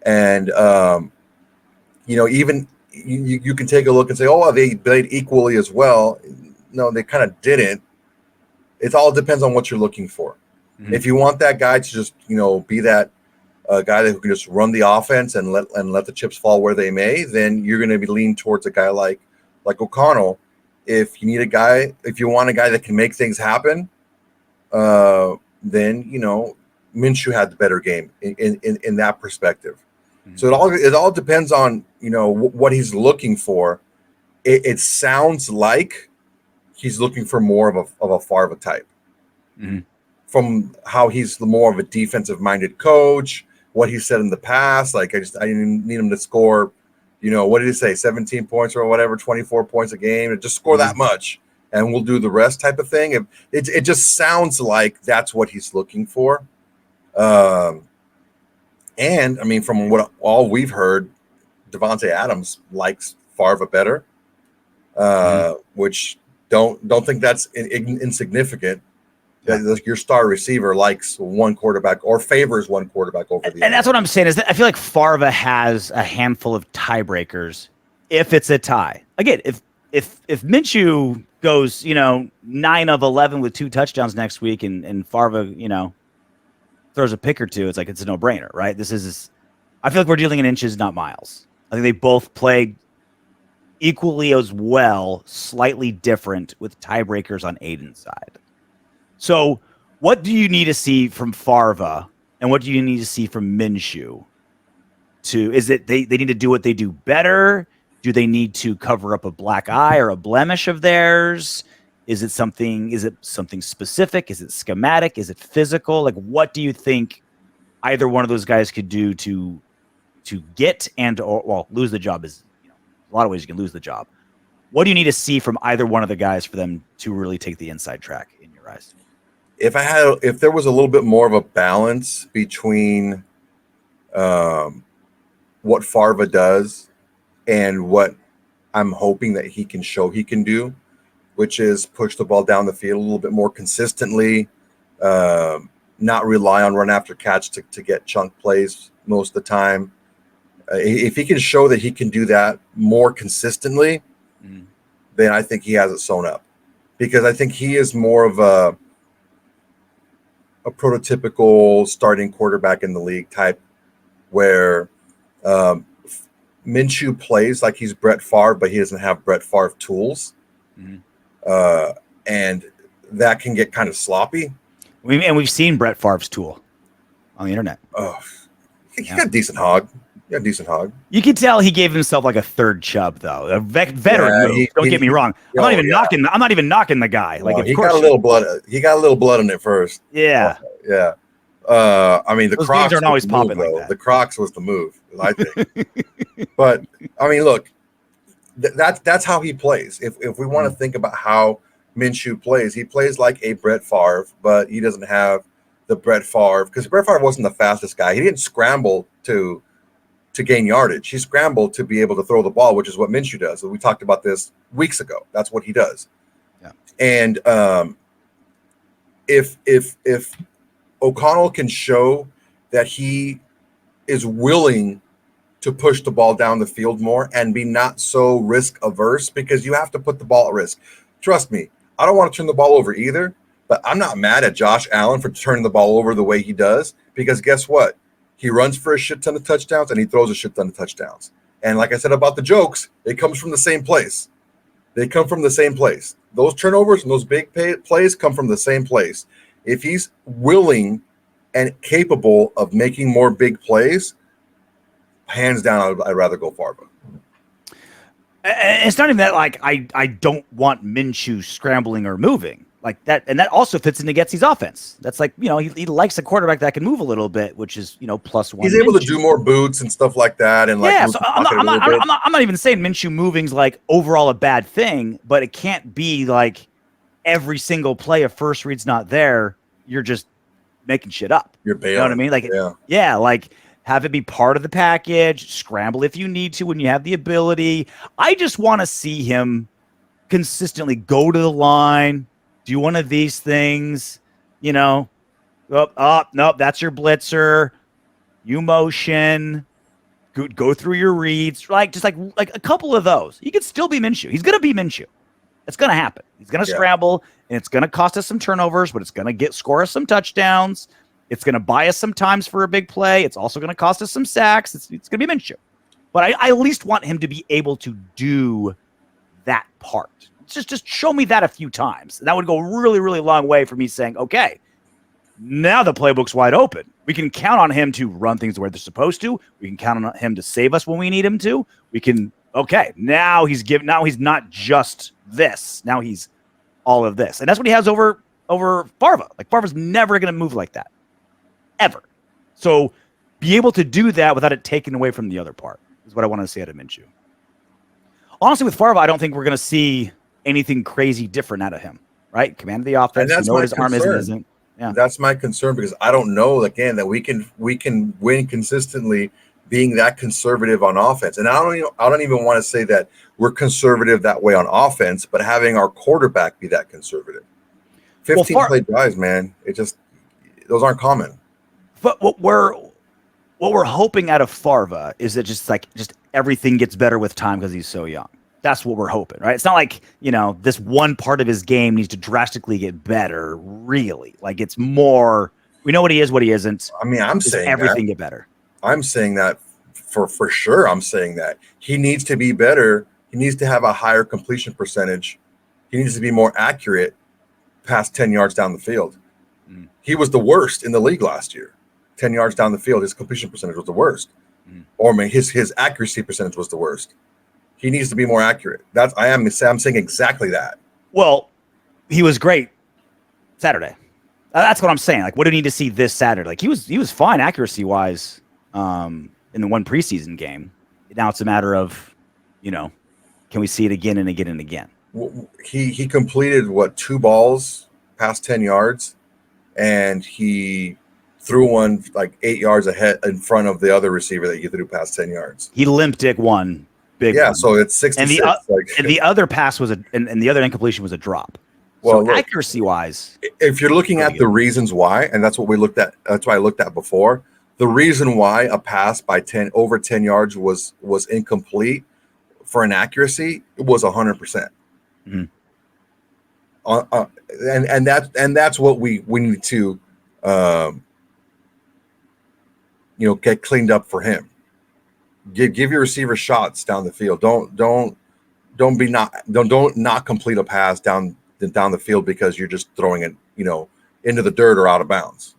And, even you can take a look and say, oh, they played equally as well. No, they kind of didn't. It all depends on what you're looking for. If you want that guy to just, be that guy who can just run the offense and let the chips fall where they may, then you're going to be leaning towards a guy like O'Connell. If you want a guy that can make things happen, then, Minshew had the better game in that perspective. So it all depends on, what he's looking for. It sounds like he's looking for more of a Favre type. From how he's more of a defensive minded coach, what he said in the past. Like I didn't need him to score, what did he say? 17 points or whatever, 24 points a game, and just score that much and we'll do the rest type of thing. It just sounds like that's what he's looking for. And from what all we've heard, Davante Adams likes Favre better, which don't think that's insignificant. That your star receiver likes one quarterback or favors one quarterback over the other. And that's what I'm saying is that I feel like Favre has a handful of tiebreakers if it's a tie. Again, if Minshew goes, 9 of 11 with 2 touchdowns next week and Favre, throws a pick or two, it's like it's a no-brainer, right? I feel like we're dealing in inches, not miles. I think they both play equally as well, slightly different with tiebreakers on Aidan's side. So what do you need to see from Favre and what do you need to see from Minshew? Is it they need to do what they do better? Do they need to cover up a black eye or a blemish of theirs? Is it something specific? Is it schematic? Is it physical? Like, what do you think either one of those guys could do to get or lose the job? Is a lot of ways you can lose the job. What do you need to see from either one of the guys for them to really take the inside track in your eyes? If there was a little bit more of a balance between what Farva does and what I'm hoping that he can show he can do, which is push the ball down the field a little bit more consistently, not rely on run after catch to get chunk plays most of the time. If he can show that he can do that more consistently, then I think he has it sewn up, because I think he is more of a prototypical starting quarterback in the league type, where Minshew plays like he's Brett Favre, but he doesn't have Brett Favre tools. And that can get kind of sloppy. We've seen Brett Favre's tool on the internet. Oh, he got a decent hog. You can tell he gave himself like a third Chubb, though. A veteran move. Don't get me wrong. I'm not even knocking the guy. Like, he got a little blood. He got a little blood in it first. Yeah. Yeah. I mean, the Those Crocs aren't always popping move, like that. The Crocs was the move, I think. But I mean, look, that's how he plays. If we want to think about how Minshew plays, he plays like a Brett Favre, but he doesn't have the Brett Favre, because Brett Favre wasn't the fastest guy. He didn't scramble to gain yardage. He scrambled to be able to throw the ball, which is what Minshew does. We talked about this weeks ago. That's what he does. Yeah. And if O'Connell can show that he is willing to push the ball down the field more and be not so risk averse, because you have to put the ball at risk. Trust me, I don't want to turn the ball over either, but I'm not mad at Josh Allen for turning the ball over the way he does, because guess what? He runs for a shit ton of touchdowns and he throws a shit ton of touchdowns. And like I said about the jokes, it comes from the same place. They come from the same place. Those turnovers and those big plays come from the same place. If he's willing and capable of making more big plays, hands down, I'd rather go Farva. It's not even that, like, I don't want Minshew scrambling or moving like that, and that also fits into Getsy's offense. That's like, he likes a quarterback that can move a little bit, which is +1. He's able to do more boots and stuff like that, and like so I'm not even saying Minshew moving's like overall a bad thing, but it can't be like every single play of first read's not there, you're just making shit up. You're bailing. You know what I mean? Like, yeah, like have it be part of the package, scramble if you need to when you have the ability. I just want to see him consistently go to the line, do one of these things, nope, that's your blitzer, you motion, go through your reads, like just like a couple of those. He could still be Minshew. He's going to be Minshew. It's going to happen. He's going to scramble, and it's going to cost us some turnovers, but it's going to score us some touchdowns. It's going to buy us some times for a big play. It's also going to cost us some sacks. It's going to be Minshew. But I at least want him to be able to do that part. Just show me that a few times. That would go a really, really long way for me saying, okay, now the playbook's wide open. We can count on him to run things where they're supposed to. We can count on him to save us when we need him to. We can, now he's not just this. Now he's all of this. And that's what he has over Farva. Like, Farva's never going to move like that. Ever. So be able to do that without it taking away from the other part is what I want to see out of Minshew. Honestly, with Farva, I don't think we're going to see anything crazy different out of him, right? Command of the offense. And that's what his arm is and isn't. Yeah. That's my concern, because I don't know, again, that we can win consistently being that conservative on offense. And I don't even want to say that we're conservative that way on offense, but having our quarterback be that conservative. 15 play drives, man. Those aren't common. But what we're hoping out of Farva is that just everything gets better with time because he's so young. That's what we're hoping, right? It's not like, this one part of his game needs to drastically get better, really. Like, it's more, we know what he is, what he isn't. I mean, I'm saying everything get better. I'm saying that for sure. I'm saying that he needs to be better. He needs to have a higher completion percentage. He needs to be more accurate past 10 yards down the field. He was the worst in the league last year. 10 yards down the field, his completion percentage was the worst. Or his accuracy percentage was the worst. He needs to be more accurate. I'm saying exactly that. Well, he was great Saturday. That's what I'm saying. Like, what do we need to see this Saturday? Like, he was fine accuracy wise in the one preseason game. Now it's a matter of, can we see it again and again and again? He completed 2 balls past 10 yards, and he threw one like 8 yards ahead in front of the other receiver that he threw past 10 yards. He limp dick one big one. So it's 66. And the other pass was and the other incompletion was a drop. Well, so accuracy wise, if you're looking at the reasons why, and that's what we looked at, that's why I looked at before. The reason why a pass by over 10 yards was incomplete for an accuracy, it was 100%. Mm-hmm. And that's what we need to get cleaned up for him. Give your receiver shots down the field. Don't not complete a pass down the field because you're just throwing it into the dirt or out of bounds.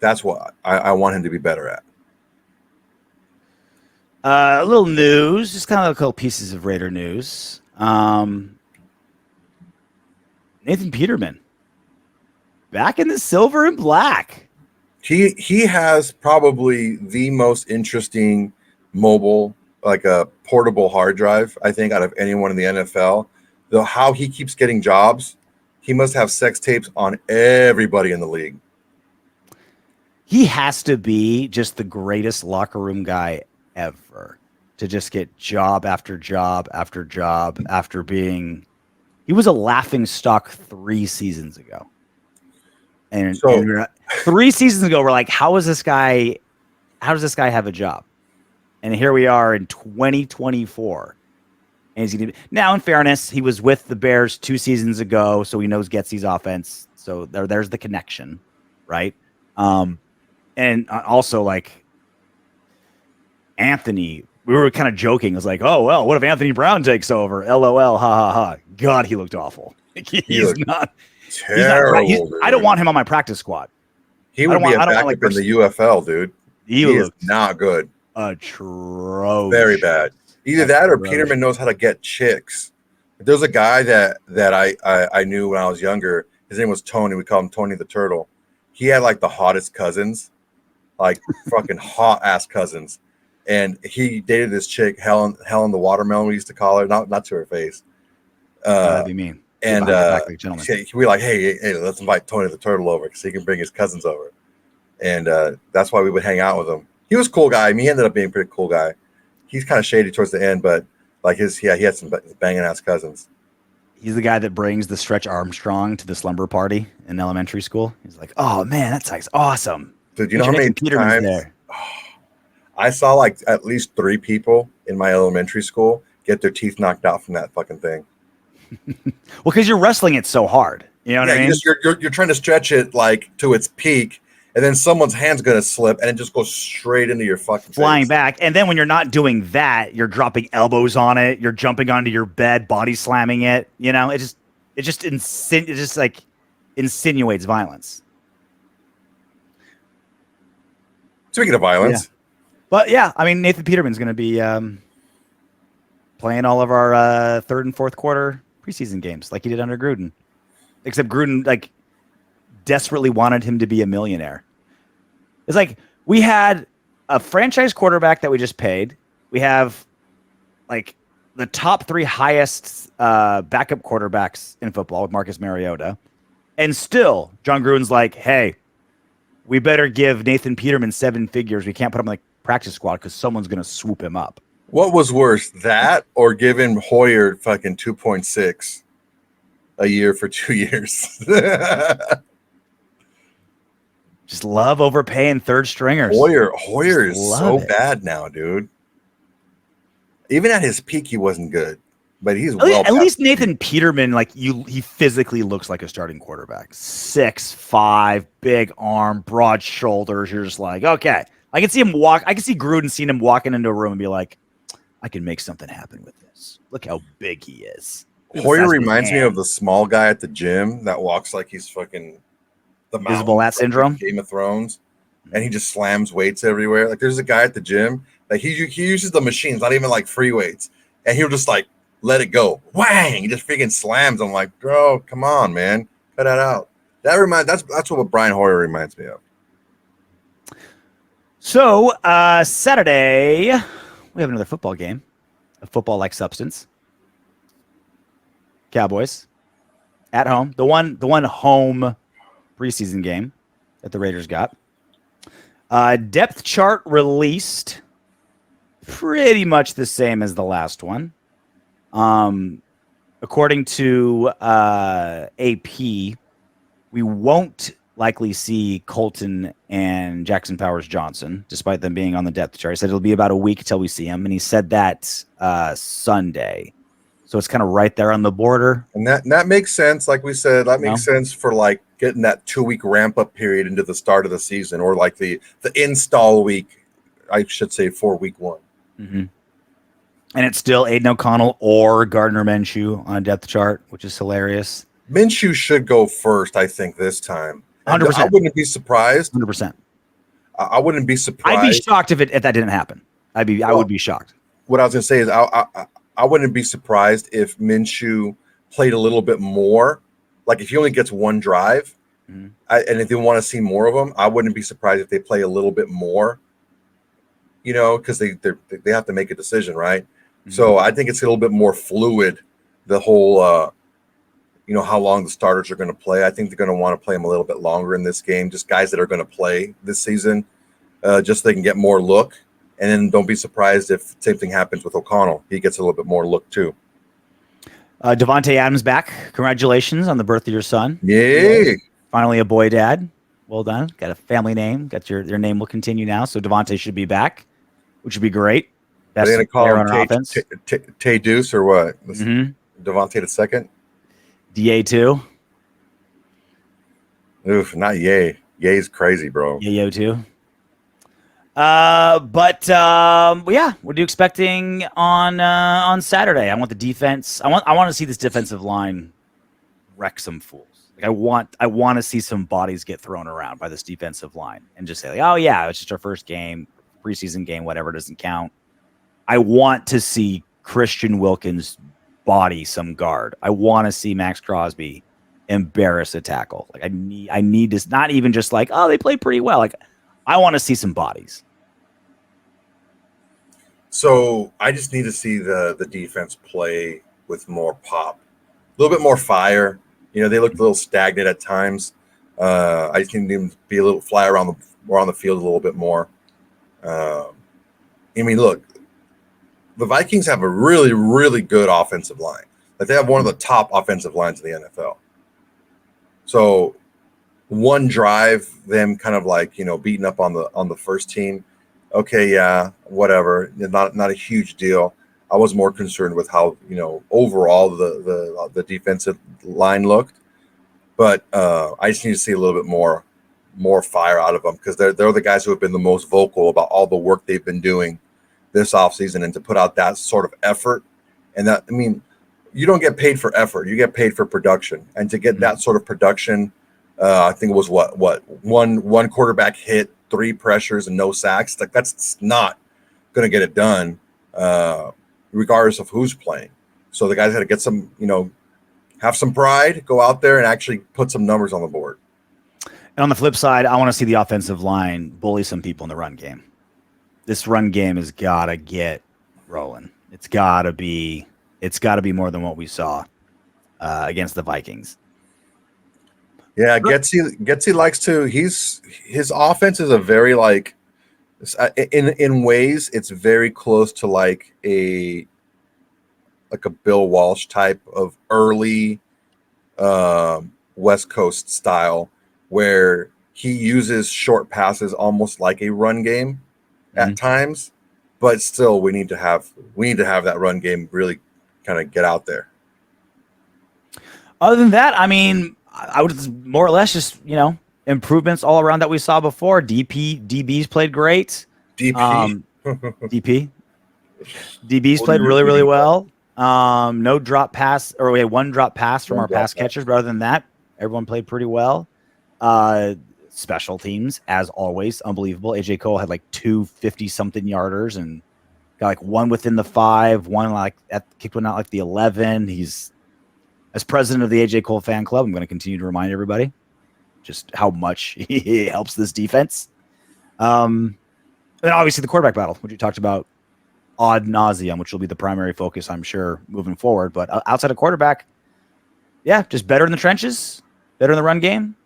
That's what I want him to be better at. A little news, just kind of a couple pieces of Raider news. Nathan Peterman back in the silver and black. He has probably the most interesting mobile, like a portable hard drive, I think, out of anyone in the NFL. How he keeps getting jobs, he must have sex tapes on everybody in the league. He has to be just the greatest locker room guy ever to just get job after job after job after being. He was a laughing stock 3 seasons ago. And 3 seasons ago, we're like, how does this guy have a job? And here we are in 2024. And now, in fairness, he was with the Bears 2 seasons ago, so he knows Getsy's offense. So there's the connection, right? And also, like, Anthony, we were kind of joking. It was like, oh, well, what if Anthony Brown takes over? LOL, ha, ha, ha. God, he looked awful. He's not terrible. I don't want him on my practice squad. He would be a backup in the UFL, dude. He is not good. Atrocious. Very bad. Either that or Peterman knows how to get chicks. There's a guy that I knew when I was younger. His name was Tony. We called him Tony the Turtle. He had like the hottest cousins, like fucking hot ass cousins. And he dated this chick, Helen the Watermelon, we used to call her, not to her face. That'd be mean. And we like, hey, let's invite Tony the Turtle over because he can bring his cousins over. And that's why we would hang out with him. He was a cool guy. I mean, he ended up being a pretty cool guy. He's kind of shady towards the end, but like he had some banging ass cousins. He's the guy that brings the Stretch Armstrong to the slumber party in elementary school. He's like, oh man, that guy's awesome. Dude, you know how many times there? I saw like at least 3 people in my elementary school get their teeth knocked out from that fucking thing. Well, because you're wrestling it so hard. You know what I mean? You're trying to stretch it like to its peak, and then someone's hand's gonna slip and it just goes straight into your fucking flying face. Back. And then when you're not doing that, you're dropping elbows on it, you're jumping onto your bed, body slamming it. You know, it just insinuates violence. Speaking of violence. Yeah. But yeah, I mean, Nathan Peterman's going to be playing all of our 3rd and 4th quarter preseason games like he did under Gruden. Except Gruden like desperately wanted him to be a millionaire. It's like we had a franchise quarterback that we just paid. We have like the top 3 highest backup quarterbacks in football with Marcus Mariota. And still, John Gruden's like, hey, we better give Nathan Peterman 7 figures. We can't put him like practice squad because someone's going to swoop him up. What was worse, that or giving Hoyer fucking 2.6 a year for 2 years? Just love overpaying third stringers. Hoyer is so bad now, dude. Even at his peak, he wasn't good, but he's at least Nathan Peterman, like he physically looks like a starting quarterback. 6'5", big arm, broad shoulders. You're just like, okay. I can see him walk. I can see Gruden seeing him walking into a room and be like, I can make something happen with this. Look how big he is. Hoyer reminds me of the small guy at the gym that walks like he's fucking the Visible Lat syndrome, Game of Thrones, and he just slams weights everywhere. Like there's a guy at the gym that he uses the machines, not even like free weights, and he'll just like let it go. Whang! He just freaking slams. I'm like, bro, come on, man, cut that out. That's what Brian Hoyer reminds me of. So Saturday, we have another football game. a football-like substance. Cowboys at home. The one home preseason game that the Raiders got. Depth chart released. Pretty much the same as the last one. According to AP, we won't likely see Colton and Jackson Powers Johnson, despite them being on the depth chart. He said it'll be about a week till we see him, and he said that Sunday. So it's kind of right there on the border. And that makes sense. Like we said, that makes sense for like getting that 2-week ramp up period into the start of the season, or like the install week, I should say, for week 1. Mm-hmm. And it's still Aidan O'Connell or Gardner Minshew on a depth chart, which is hilarious. Minshew should go first, I think, this time. 100%. I wouldn't be surprised. 100%. I wouldn't be surprised. I'd be shocked if that didn't happen. I would be shocked. What I was going to say is I wouldn't be surprised if Minshew played a little bit more. Like if he only gets one drive, and if they want to see more of him, I wouldn't be surprised if they play a little bit more. Because they have to make a decision, right? Mm-hmm. So I think it's a little bit more fluid. The whole, how long the starters are going to play. I think they're going to want to play them a little bit longer in this game. Just guys that are going to play this season, just so they can get more look. And then don't be surprised if same thing happens with O'Connell. He gets a little bit more look too. Davante Adams back. Congratulations on the birth of your son. Yay! Finally a boy dad. Well done. Got a family name. Got your name will continue now. So Davante should be back, which would be great. Best player call him on offense. Tay Deuce or what? Davante the second. DA2. Oof, not Yay. Yay's crazy, bro. Yayo too. What are you expecting on Saturday? I want the defense. I want to see this defensive line wreck some fools. Like I want to see some bodies get thrown around by this defensive line and just say like, oh yeah, it's just our first game, preseason game, whatever, doesn't count. I want to see Christian Wilkins body some guard. I want to see Maxx Crosby embarrass a tackle. Like I need this, not even just like, oh, they played pretty well. Like I want to see some bodies. So I just need to see the defense play with more pop, a little bit more fire. They looked a little stagnant at times. I just need them to be a little fly around the field a little bit more. Look, the Vikings have a really, really good offensive line. Like they have one of the top offensive lines in the NFL. So one drive, them kind of like, beating up on the first team. Okay, yeah, whatever. Not a huge deal. I was more concerned with how, overall the defensive line looked. But I just need to see a little bit more fire out of them because they're the guys who have been the most vocal about all the work they've been doing this offseason, and to put out that sort of effort. And that, you don't get paid for effort. You get paid for production. And to get that sort of production, I think it was one quarterback hit, 3 pressures and no sacks. Like that's not going to get it done, regardless of who's playing. So the guys got to get some, have some pride, go out there and actually put some numbers on the board. And on the flip side, I want to see the offensive line bully some people in the run game. This run game has got to get rolling. It's got to be more than what we saw against the Vikings. Yeah, Getsy likes to. His offense is a very like, in ways, it's very close to like a Bill Walsh type of early West Coast style, where he uses short passes almost like a run game at times, but still we need to have that run game really kind of get out there. Other than that, I would more or less just, improvements all around that we saw before. DBs played great. DBs played really, really well. No drop pass, or we had one drop pass from our pass catchers, but other than that, everyone played pretty well. Special teams, as always, unbelievable. AJ Cole had like 2 50-something yarders and got like one within the 5, one like kicked one out like the 11. He's, as president of the AJ Cole fan club, I'm going to continue to remind everybody just how much he helps this defense. And obviously the quarterback battle, which you talked about ad nauseum, which will be the primary focus, I'm sure, moving forward. But outside of quarterback, yeah, just better in the trenches, better in the run game.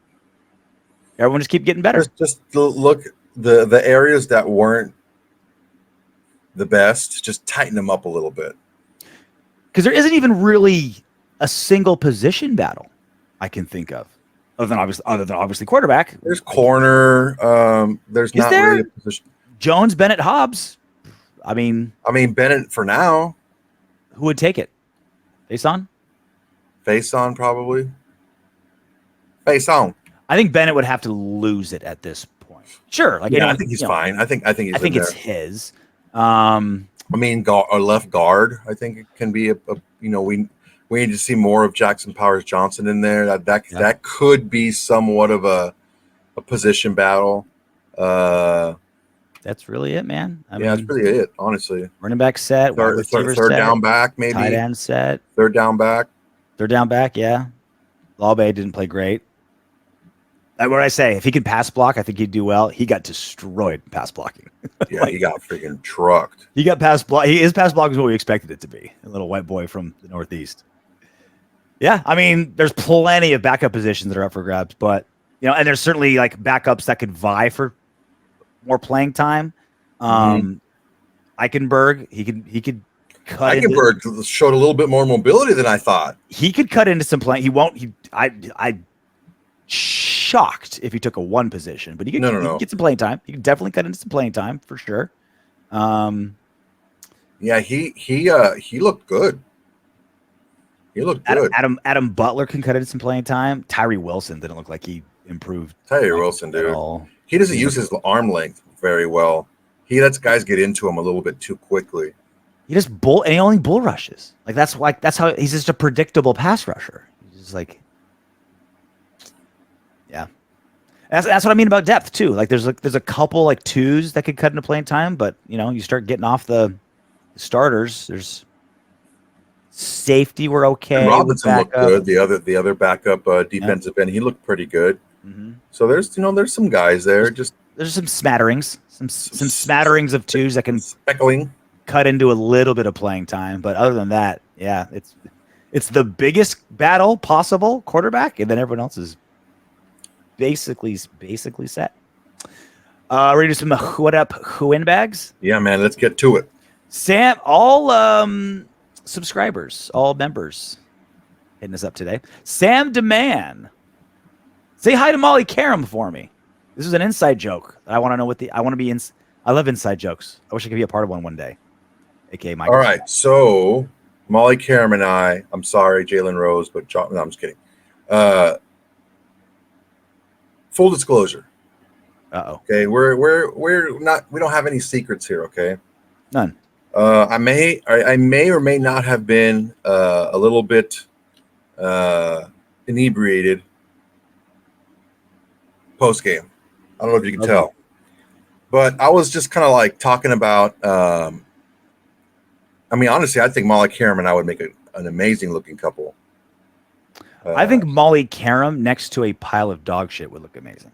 Everyone just keep getting better. Just look the areas that weren't the best, just tighten them up a little bit. Because there isn't even really a single position battle I can think of, other than obviously quarterback. There's corner. There's not really a position. Jones, Bennett, Hobbs. I mean Bennett for now. Who would take it? Faison probably. Faison. I think Bennett would have to lose it at this point. Sure, I think he's fine. I think it's his. A left guard. I think it can be we need to see more of Jackson Powers Johnson in there. That could be somewhat of a position battle. That's really it, man. That's really it, honestly. Running back set, third down back, maybe. Tight end set. Third down back, yeah. Lawbay didn't play great. What did I say? If he could pass block, I think he'd do well. He got destroyed pass blocking. Yeah, he got freaking trucked. He got pass block. His pass block is what we expected it to be. A little white boy from the Northeast. Yeah, there's plenty of backup positions that are up for grabs, but and there's certainly like backups that could vie for more playing time. Eichenberg, he could cut. Eichenberg showed a little bit more mobility than I thought. He could cut into some playing. He won't. I shocked if he took a one position, but he could get some playing time. He could definitely cut into some playing time for sure. Yeah, he looked good. He looked good. Adam Butler can cut into some playing time. Tyree Wilson didn't look like he improved. Tyree Wilson, dude. He doesn't use his arm length very well. He lets guys get into him a little bit too quickly. He just and he only bull rushes. That's how he's just a predictable pass rusher. He's just like, yeah. That's what I mean about depth too. Like there's a couple like twos that could cut into playing time, but you start getting off the starters. There's safety. We're okay. And Robinson looked good. The other backup defensive end, he looked pretty good. Mm-hmm. So there's some guys there. There's some smatterings, some smatterings of twos that can speckling cut into a little bit of playing time. But other than that, yeah, it's the biggest battle possible, quarterback, and then everyone else is basically set. Ready to do some what up Windbags? Yeah, man, let's get to it. Sam, all subscribers, all members hitting us up today. Sam DeMann. Say hi to Molly Karam for me. This is an inside joke. I want to know I love inside jokes. I wish I could be a part of one day. AKA Mike. All right. So Molly Karam and I'm sorry, Jalen Rose, but John, no, I'm just kidding. Full disclosure. Okay. We're not, we don't have any secrets here. Okay. None. I may or may not have been a little bit inebriated post game. I don't know if you can tell, but I was just kind of like talking about. Honestly, I think Molly Karam and I would make an amazing looking couple. I think Molly Karam next to a pile of dog shit would look amazing.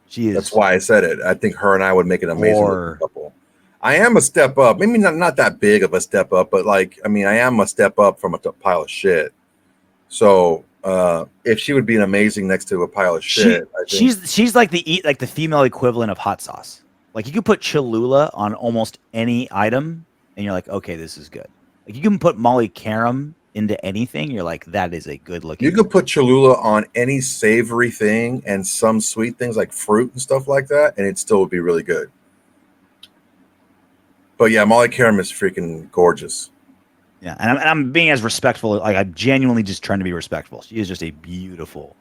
She is. That's why I said it. I think her and I would make an amazing looking couple. I am a step up. Maybe not that big of a step up, but I am a step up from a pile of shit. So if she would be an amazing next to a pile of shit, she's like the female equivalent of hot sauce. Like you could put Cholula on almost any item, and you're like, okay, this is good. Like you can put Molly Karam into anything, you're like, that is a good looking. You could put Cholula on any savory thing and some sweet things like fruit and stuff like that, and it still would be really good. But yeah, Molly Karam is freaking gorgeous. Yeah, and I'm being as respectful. Like I'm genuinely just trying to be respectful. She is just a beautiful,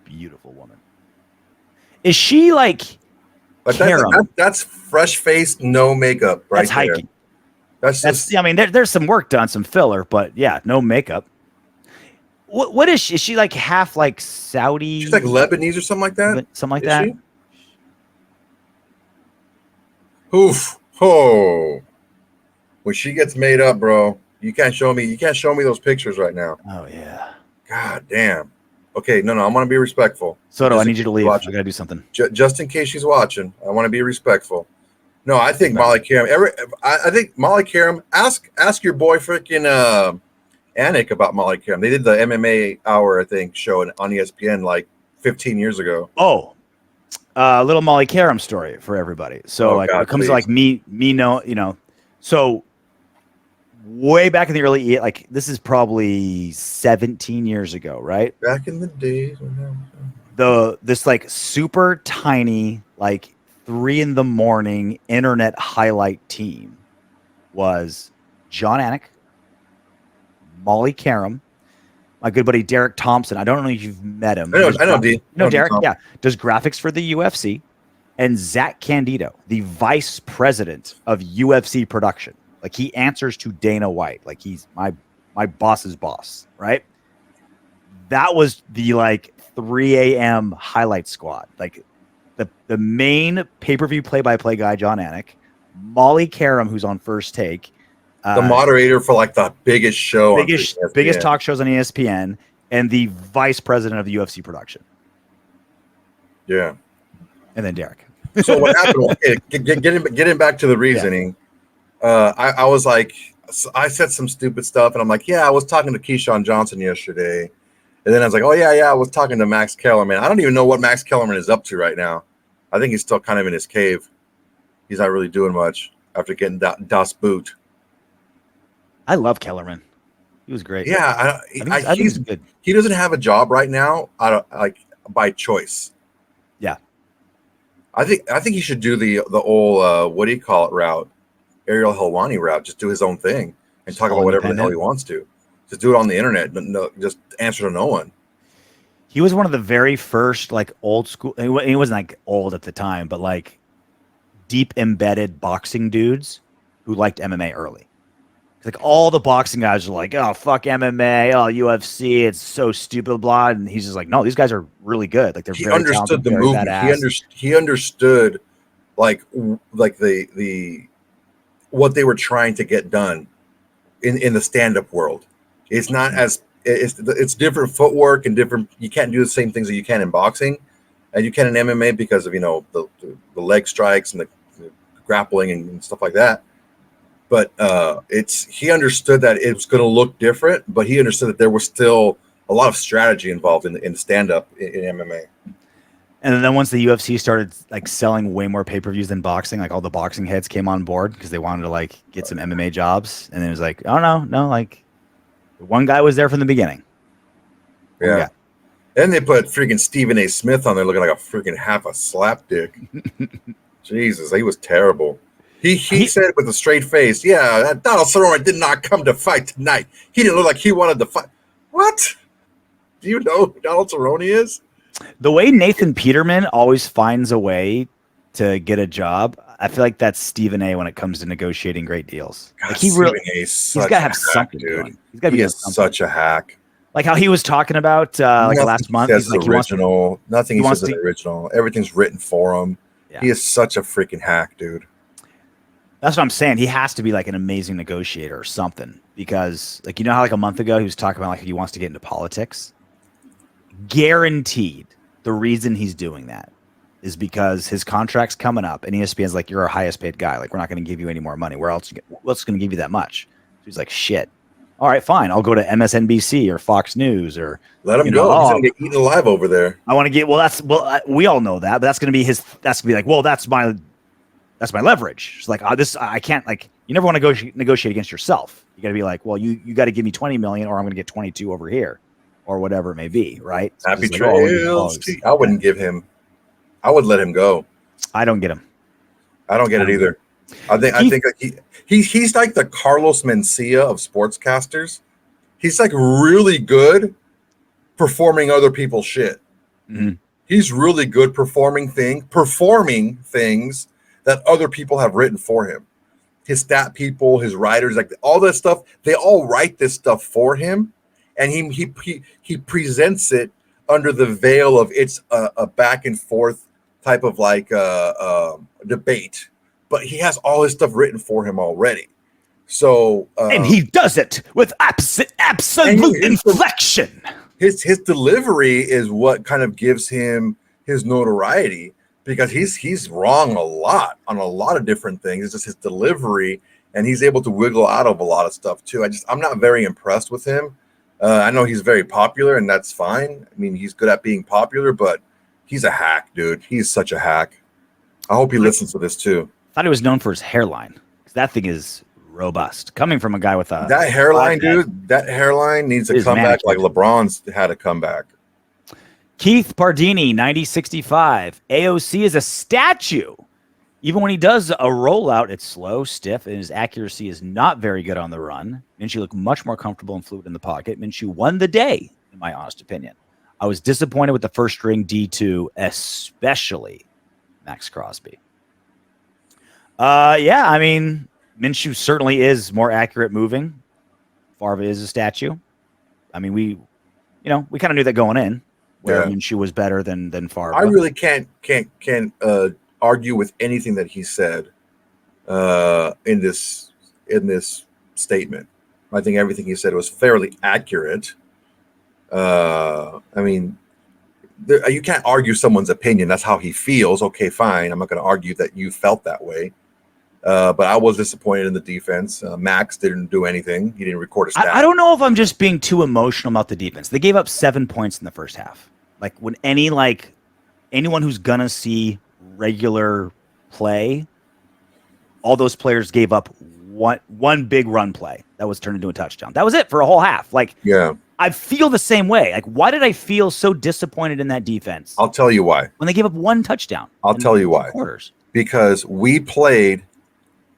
beautiful woman. Is she like? But that's fresh faced, no makeup, right? That's hiking. There. That's just, there's some work done, some filler, but yeah, no makeup. What is she? Is she like half like Saudi? She's like Lebanese or something like that. Something like that. Oof. Oh, when she gets made up, bro, you can't show me those pictures right now. Oh yeah. God damn. Okay, no, I'm gonna be respectful. Soto, I need you to leave. I gotta do something. Just in case she's watching, I want to be respectful. No, I think Molly Karam. I think Molly Karam. Ask your boy freaking Anik about Molly Karam. They did the MMA Hour, I think, show on ESPN like 15 years ago. Oh, little Molly Karam story for everybody. So when it comes to like me know, so way back in the early, like this is probably 17 years ago, right? Back in the days. This like super tiny, like 3 a.m. internet highlight team was John Anik, Molly Karam, my good buddy Derek Thompson. I don't know if you've met him. I know D. No, Derek. Yeah, does graphics for the UFC, and Zach Candido, the vice president of UFC production. Like he answers to Dana White. Like he's my boss's boss, right? That was the like 3 a.m. highlight squad. Like the main pay-per-view play-by-play guy, John Anik, Molly Karam, who's on First Take, the moderator for like the biggest show, biggest talk shows on ESPN, and the vice president of the UFC production. Yeah, and then Derek. So what happened? Getting back to the reasoning, I was like, I said some stupid stuff, and I'm like, yeah, I was talking to Keyshawn Johnson yesterday, and then I was like, oh yeah, I was talking to Max Kellerman. I don't even know what Max Kellerman is up to right now. I think he's still kind of in his cave. He's not really doing much after getting Das Boot. I love Kellerman. He was great. Yeah, I think he's good. He doesn't have a job right now, by choice. Yeah, I think he should do the old what do you call it route, Ariel Helwani route. Just do his own thing and talk about whatever the hell he wants to. Just do it on the internet. No, just answer to no one. He was one of the very first like old school. He wasn't like old at the time, but like deep embedded boxing dudes who liked MMA early. Like all the boxing guys are like, oh fuck MMA, oh UFC, it's so stupid, blah. And he's just like, no, these guys are really good. Like they're very understood the movement. He understood like the what they were trying to get done in the stand-up world. It's not as it's different footwork and different. You can't do the same things that you can in boxing, and you can in MMA because of the leg strikes and the grappling and stuff like that. But he understood that it was going to look different, but he understood that there was still a lot of strategy involved in stand-up in MMA. And then once the UFC started like selling way more pay-per-views than boxing, like all the boxing heads came on board because they wanted to like get some MMA jobs. And it was like, oh no, like one guy was there from the beginning. Yeah. Then they put freaking Stephen A. Smith on there looking like a freaking half a slapdick. Jesus, he was terrible. He said with a straight face, yeah, Donald Cerrone did not come to fight tonight. He didn't look like he wanted to fight. What? Do you know who Donald Cerrone is? The way Nathan Peterman always finds a way to get a job, I feel like that's Stephen A. when it comes to negotiating great deals. God, like he's got to have something, dude. He's got to be such a hack. Like how he was talking about like last month. He's like original. Nothing he says is original. Everything's written for him. Yeah. He is such a freaking hack, dude. That's what I'm saying. He has to be like an amazing negotiator or something because like, how like a month ago he was talking about like he wants to get into politics. Guaranteed the reason he's doing that is because his contract's coming up and ESPN's like, you're our highest paid guy. Like we're not going to give you any more money. What's going to give you that much? So he's like, shit. All right, fine. I'll go to MSNBC or Fox News or let him go. He's going to get eaten alive over there. I want to get, we all know that, but that's going to be that's going to be like, well, that's my leverage. It's like I can't like you never want to negotiate against yourself. You got to be like, well, you got to give me 20 million, or I'm going to get 22 over here, or whatever it may be, right? So happy trails. I wouldn't give him. I would let him go. I don't get him. I don't get it either. I think like he's like the Carlos Mencia of sportscasters. He's like really good performing other people's shit. Mm-hmm. He's really good performing things that other people have written for him. His stat people, his writers, like all that stuff, they all write this stuff for him. And he presents it under the veil of it's a back and forth type of like debate. But he has all his stuff written for him already. So and he does it with absolute inflection. His delivery is what kind of gives him his notoriety. because he's wrong a lot on a lot of different things. It's just his delivery, and he's able to wiggle out of a lot of stuff too. I'm not very impressed with him. I know he's very popular, and that's fine. I mean, he's good at being popular, but he's a hack, dude. He's such a hack. I hope he listens to this too. I thought he was known for his hairline, because that thing is robust. Coming from a guy with that hairline, dude, that hairline needs to come back like LeBron's had a comeback. Keith Pardini, 9065. AOC is a statue. Even when he does a rollout, it's slow, stiff, and his accuracy is not very good on the run. Minshew looked much more comfortable and fluid in the pocket. Minshew won the day, in my honest opinion. I was disappointed with the first string D2, especially Maxx Crosby. Yeah, I mean, Minshew certainly is more accurate moving. Favre is a statue. I mean, we kind of knew that going in, where Minshew was better than Favre. I really can't argue with anything that he said in this statement. I think everything he said was fairly accurate. I mean, you can't argue someone's opinion. That's how he feels. Okay, fine. I'm not going to argue that you felt that way. But I was disappointed in the defense. Max didn't do anything. He didn't record a stat. I don't know if I'm just being too emotional about the defense. They gave up 7 points in the first half. Like when anyone who's gonna see regular play, all those players gave up one big run play that was turned into a touchdown. That was it for a whole half. I feel the same way. Like, why did I feel so disappointed in that defense? I'll tell you why. When they gave up one touchdown. I'll tell you why. Quarters. Because we played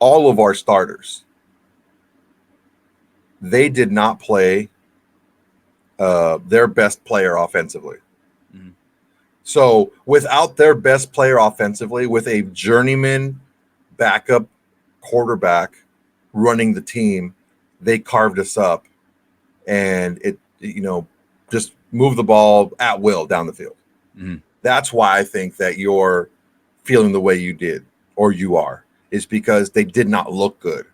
all of our starters. They did not play their best player offensively. Mm-hmm. So without their best player offensively, with a journeyman backup quarterback running the team, they carved us up, and it just move the ball at will down the field. Mm-hmm. That's why I think that you're feeling the way you did, or you are, is because they did not look good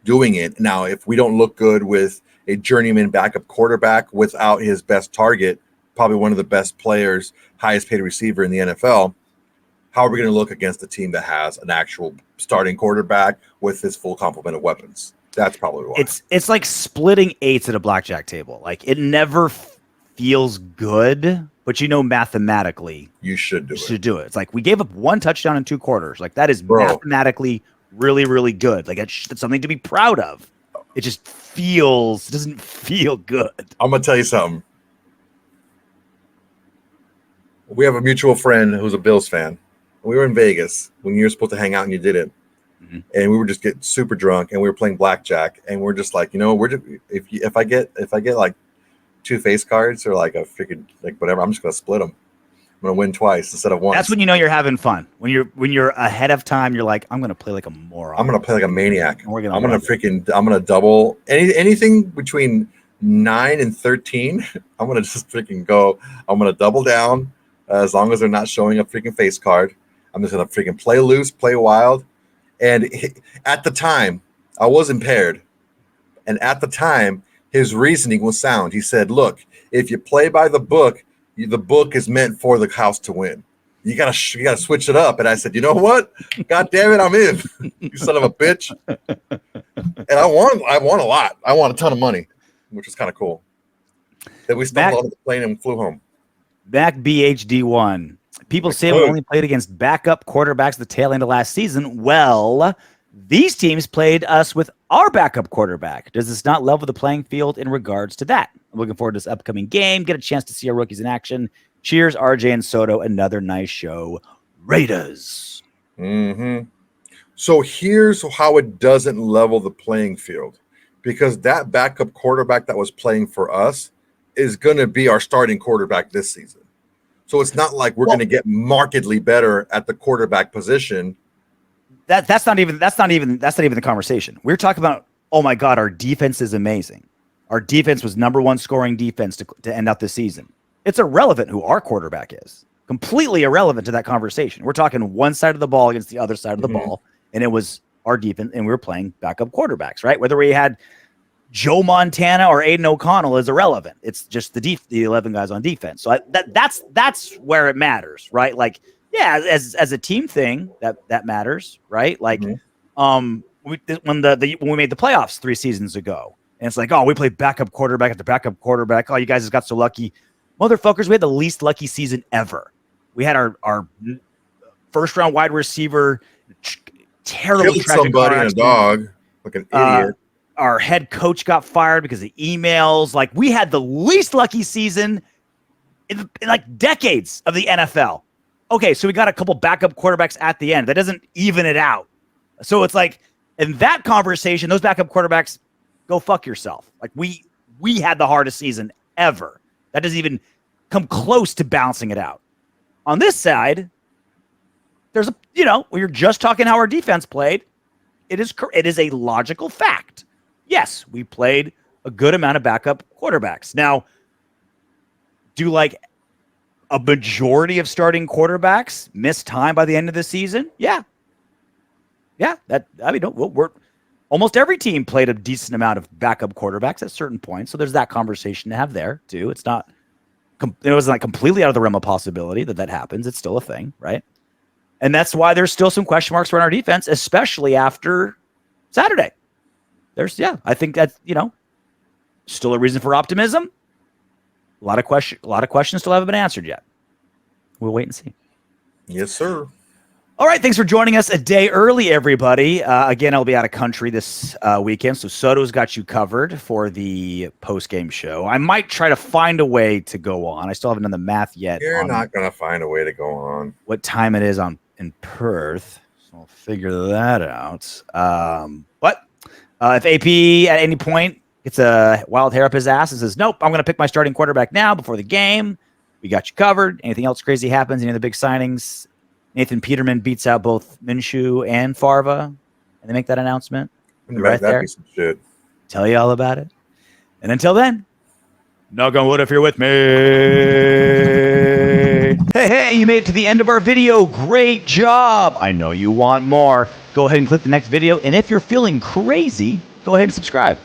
doing it. Now, if we don't look good with a journeyman backup quarterback without his best target, probably one of the best players, highest paid receiver in the NFL, how are we going to look against a team that has an actual starting quarterback with his full complement of weapons? That's probably why. It's like splitting eights at a blackjack table. Like, it never feels good, but mathematically you should do it. It's like we gave up one touchdown in 2 quarters. Like, that is mathematically really, really good. Like, it's something to be proud of. It just doesn't feel good. I'm gonna tell you something. We have a mutual friend who's a Bills fan. We were in Vegas when you were supposed to hang out and you didn't. Mm-hmm. And we were just getting super drunk and we were playing blackjack, and we're just like, if I get like 2 face cards or like a freaking whatever, I'm just gonna split them. I'm gonna win twice instead of once. That's when you're having fun. When you're ahead of time, you're like, I'm gonna play like a moron. I'm gonna play like a maniac. I'm gonna double anything between 9 and 13. I'm gonna just freaking go. I'm gonna double down as long as they're not showing a freaking face card. I'm just gonna freaking play loose, play wild. And at the time, I was impaired, and at the time, his reasoning was sound. He said, "Look, if you play by the book is meant for the house to win. You gotta switch it up." And I said, "You know what? God damn it, I'm in. You son of a bitch." And I won a lot. I won a ton of money, which was kind of cool. Then we stumbled on the plane and flew home. Back BHD1. People say we only played against backup quarterbacks at the tail end of last season. Well, these teams played us with our backup quarterback. Does this not level the playing field in regards to that? I'm looking forward to this upcoming game. Get a chance to see our rookies in action. Cheers, RJ and Soto. Another nice show. Raiders. Mm-hmm. So here's how it doesn't level the playing field. Because that backup quarterback that was playing for us is going to be our starting quarterback this season. So it's not like we're going to get markedly better at the quarterback position. That's not even the conversation. We're talking about, oh my God, our defense is amazing. Our defense was number 1 scoring defense to end out the season. It's irrelevant who our quarterback is. Completely irrelevant to that conversation. We're talking one side of the ball against the other side of the ball, and it was our defense, and we were playing backup quarterbacks, right? Whether we had Joe Montana or Aidan O'Connell is irrelevant. It's just the 11 guys on defense. So that's where it matters, right? Like, Yeah, as a team thing, that matters, right? Like, when we made the playoffs 3 seasons ago, and it's like, oh, we played backup quarterback after backup quarterback. Oh, you guys just got so lucky, motherfuckers. We had the least lucky season ever. We had our first round wide receiver, terrible Killed tragic somebody and a dog like an idiot. Our head coach got fired because of emails. Like, we had the least lucky season in like decades of the NFL. Okay, so we got a couple backup quarterbacks at the end. That doesn't even it out. So it's like, in that conversation, those backup quarterbacks, go fuck yourself. Like, we had the hardest season ever. That doesn't even come close to balancing it out. On this side, there's when you're just talking how our defense played, it is a logical fact. Yes, we played a good amount of backup quarterbacks. Now, do like a majority of starting quarterbacks miss time by the end of the season? Yeah. We're almost every team played a decent amount of backup quarterbacks at certain points. So there's that conversation to have there too. It wasn't like completely out of the realm of possibility that happens. It's still a thing, right? And that's why there's still some question marks around our defense, especially after Saturday. I think that's, still a reason for optimism. A lot of questions still haven't been answered yet. We'll wait and see. Yes, sir. All right, thanks for joining us a day early, everybody. Again, I'll be out of country this weekend, so Soto's got you covered for the post-game show. I might try to find a way to go on. I still haven't done the math yet. You're not going to find a way to go on. What time it is in Perth, so I'll figure that out. But if AP at any point gets a wild hair up his ass and says, nope, I'm going to pick my starting quarterback now before the game, we got you covered. Anything else crazy happens, any of the big signings, Nathan Peterman beats out both Minshew and Farva, and they make that announcement. Right, that'd be some shit. Tell you all about it. And until then, knock on wood if you're with me. Hey, you made it to the end of our video. Great job. I know you want more. Go ahead and click the next video. And if you're feeling crazy, go ahead and subscribe.